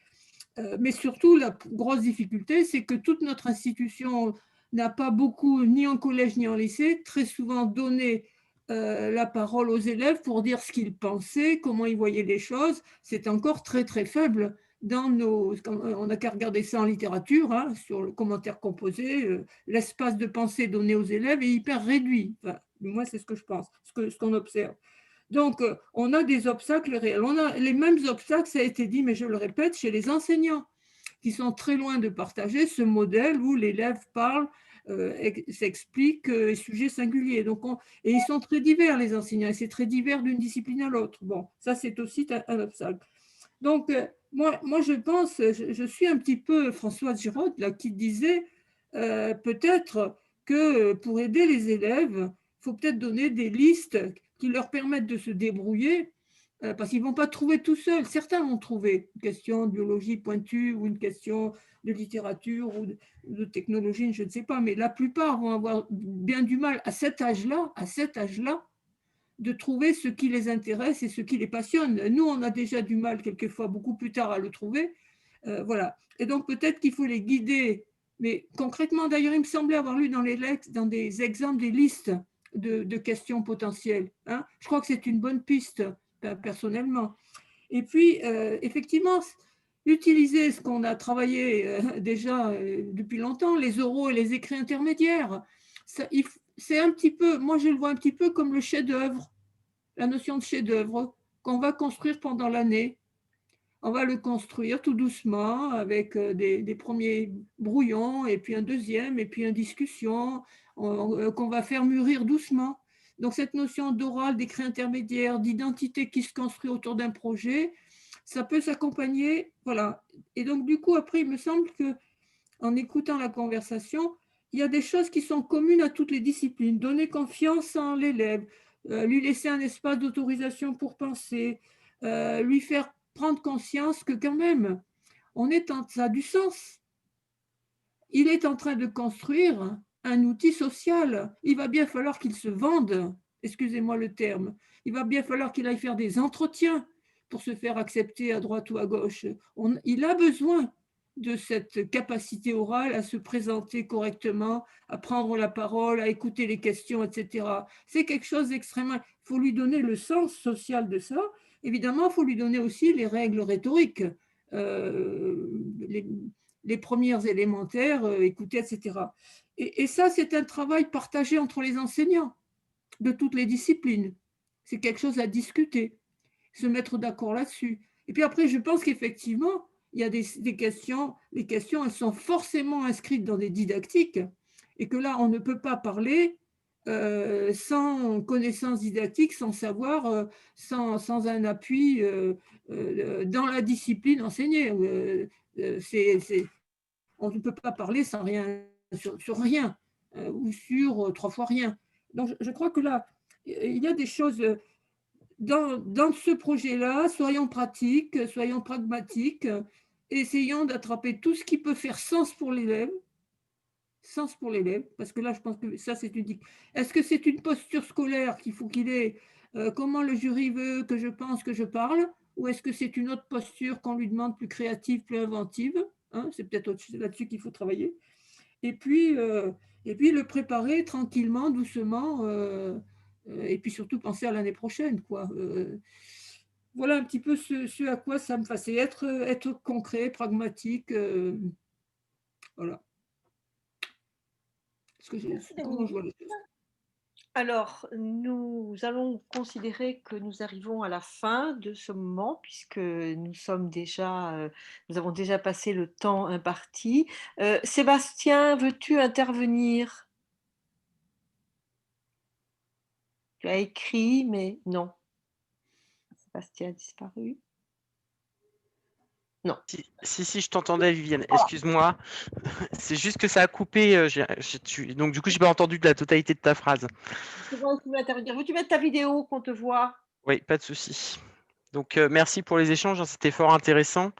Mais surtout, la grosse difficulté, c'est que toute notre institution n'a pas beaucoup, ni en collège ni en lycée, très souvent donné la parole aux élèves pour dire ce qu'ils pensaient, comment ils voyaient les choses. C'est encore très, très faible. On n'a qu'à regarder ça en littérature, hein, sur le commentaire composé. L'espace de pensée donné aux élèves est hyper réduit. Enfin, moi, c'est ce que je pense, ce qu'on observe. Donc, on a des obstacles réels. On a les mêmes obstacles, ça a été dit, mais je le répète, chez les enseignants, qui sont très loin de partager ce modèle où l'élève parle, s'explique, sujet singulier. Donc, et ils sont très divers, les enseignants, et c'est très divers d'une discipline à l'autre. Bon, ça, c'est aussi un obstacle. Donc, moi, je pense, je suis un petit peu Françoise Giraud, là, qui disait peut-être que pour aider les élèves, il faut peut-être donner des listes qui leur permettent de se débrouiller, parce qu'ils ne vont pas trouver tout seuls. Certains vont trouver une question de biologie pointue ou une question de littérature ou de technologie, je ne sais pas, mais la plupart vont avoir bien du mal à cet âge-là, de trouver ce qui les intéresse et ce qui les passionne. Nous, on a déjà du mal quelquefois, beaucoup plus tard, à le trouver. Voilà. Et donc, peut-être qu'il faut les guider. Mais concrètement, d'ailleurs, il me semblait avoir lu dans des exemples des listes de questions potentielles. Hein. Je crois que c'est une bonne piste, personnellement. Et puis, effectivement, utiliser ce qu'on a travaillé déjà depuis longtemps, les oraux et les écrits intermédiaires. C'est un petit peu, moi je le vois un petit peu comme le chef-d'œuvre, la notion de chef-d'œuvre qu'on va construire pendant l'année. On va le construire tout doucement avec des premiers brouillons et puis un deuxième et puis une discussion qu'on va faire mûrir doucement. Donc cette notion d'oral, d'écrit intermédiaire, d'identité qui se construit autour d'un projet, ça peut s'accompagner, voilà. Et donc du coup après il me semble que en écoutant la conversation, il y a des choses qui sont communes à toutes les disciplines. Donner confiance en l'élève, lui laisser un espace d'autorisation pour penser, lui faire prendre conscience que quand même, ça a du sens. Il est en train de construire un outil social. Il va bien falloir qu'il se vende, excusez-moi le terme. Il va bien falloir qu'il aille faire des entretiens pour se faire accepter à droite ou à gauche. Il a besoin de cette capacité orale à se présenter correctement, à prendre la parole, à écouter les questions, etc. C'est quelque chose d'extrêmement... Il faut lui donner le sens social de ça. Évidemment, il faut lui donner aussi les règles rhétoriques, les premières élémentaires, écouter, etc. Et ça, c'est un travail partagé entre les enseignants de toutes les disciplines. C'est quelque chose à discuter, se mettre d'accord là-dessus. Et puis après, je pense qu'effectivement, il y a des questions, les questions, elles sont forcément inscrites dans des didactiques, et que là, on ne peut pas parler sans connaissance didactique, sans savoir, sans un appui dans la discipline enseignée. On ne peut pas parler sans rien, sur rien, ou sur 3 fois rien. Donc, je crois que là, il y a des choses dans ce projet-là, soyons pratiques, soyons pragmatiques, essayons d'attraper tout ce qui peut faire sens pour l'élève, parce que là, je pense que ça, c'est unique. Est-ce que c'est une posture scolaire qu'il faut qu'il ait, comment le jury veut que je pense, que je parle, ou est-ce que c'est une autre posture qu'on lui demande plus créative, plus inventive, hein, c'est peut-être là-dessus qu'il faut travailler. Et puis le préparer tranquillement, doucement, et puis surtout penser à l'année prochaine, quoi. Voilà un petit peu ce à quoi ça me fait, c'est être concret, pragmatique, voilà. Comment je vois les choses. Alors, nous allons considérer que nous arrivons à la fin de ce moment, puisque nous avons déjà passé le temps imparti. Sébastien, veux-tu intervenir? Tu as écrit, mais non. Sébastien a disparu. Non. Si, je t'entendais, Viviane. Excuse-moi. C'est juste que ça a coupé. Donc, du coup, je n'ai pas entendu la totalité de ta phrase. C'est bon, tu veux intervenir. Veux-tu mettre ta vidéo qu'on te voit? Oui, pas de souci. Donc, merci pour les échanges. C'était fort intéressant.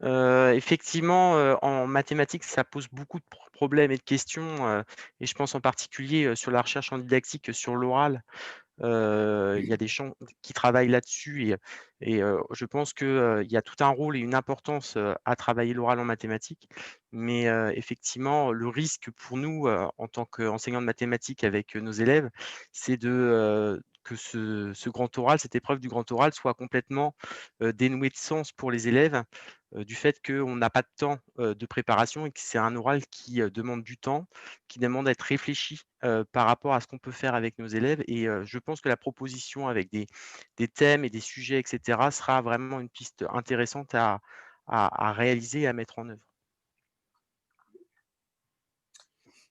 Effectivement, en mathématiques, ça pose beaucoup de problèmes et de questions. Et je pense en particulier sur la recherche en didactique, sur l'oral. Il y a des gens qui travaillent là-dessus et je pense qu'il y a tout un rôle et une importance à travailler l'oral en mathématiques. Mais effectivement, le risque pour nous, en tant qu'enseignants de mathématiques avec nos élèves, c'est que ce grand oral, cette épreuve du grand oral soit complètement dénuée de sens pour les élèves, du fait qu'on n'a pas de temps de préparation et que c'est un oral qui demande du temps, qui demande à être réfléchi par rapport à ce qu'on peut faire avec nos élèves. Et je pense que la proposition avec des thèmes et des sujets, etc., sera vraiment une piste intéressante à réaliser et à mettre en œuvre.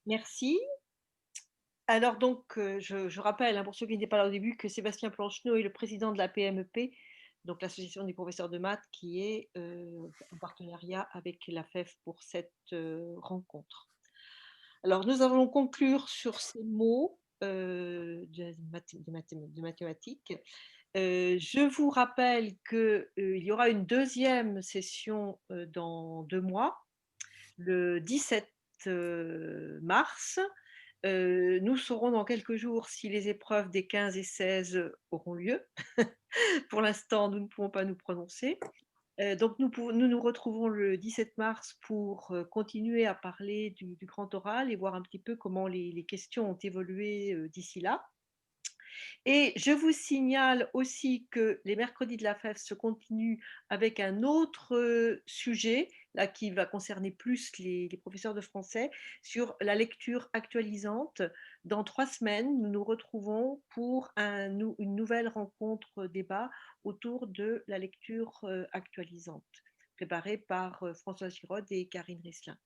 Merci. Alors donc, je rappelle, hein, pour ceux qui n'étaient pas là au début, que Sébastien Plancheneau est le président de la PMEP, donc l'Association des professeurs de maths, qui est en partenariat avec la FEF pour cette rencontre. Alors, nous allons conclure sur ces mots de mathématiques. Je vous rappelle qu'il y aura une deuxième session dans 2 mois, le 17 mars. Nous saurons dans quelques jours si les épreuves des 15 et 16 auront lieu. Pour l'instant, nous ne pouvons pas nous prononcer. Donc, nous retrouvons le 17 mars pour continuer à parler du grand oral et voir un petit peu comment les questions ont évolué d'ici là. Et je vous signale aussi que les mercredis de la FEF se continuent avec un autre sujet, là qui va concerner plus les professeurs de français, sur la lecture actualisante. Dans 3 semaines, nous nous retrouvons pour une nouvelle rencontre débat autour de la lecture actualisante, préparée par Françoise Girod et Karine Risselin.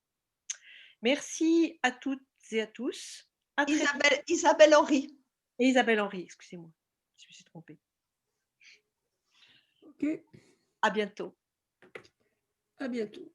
Merci à toutes et à tous. À Isabelle Henry. Et Isabelle Henry, excusez-moi, je me suis trompée. Ok. À bientôt. À bientôt.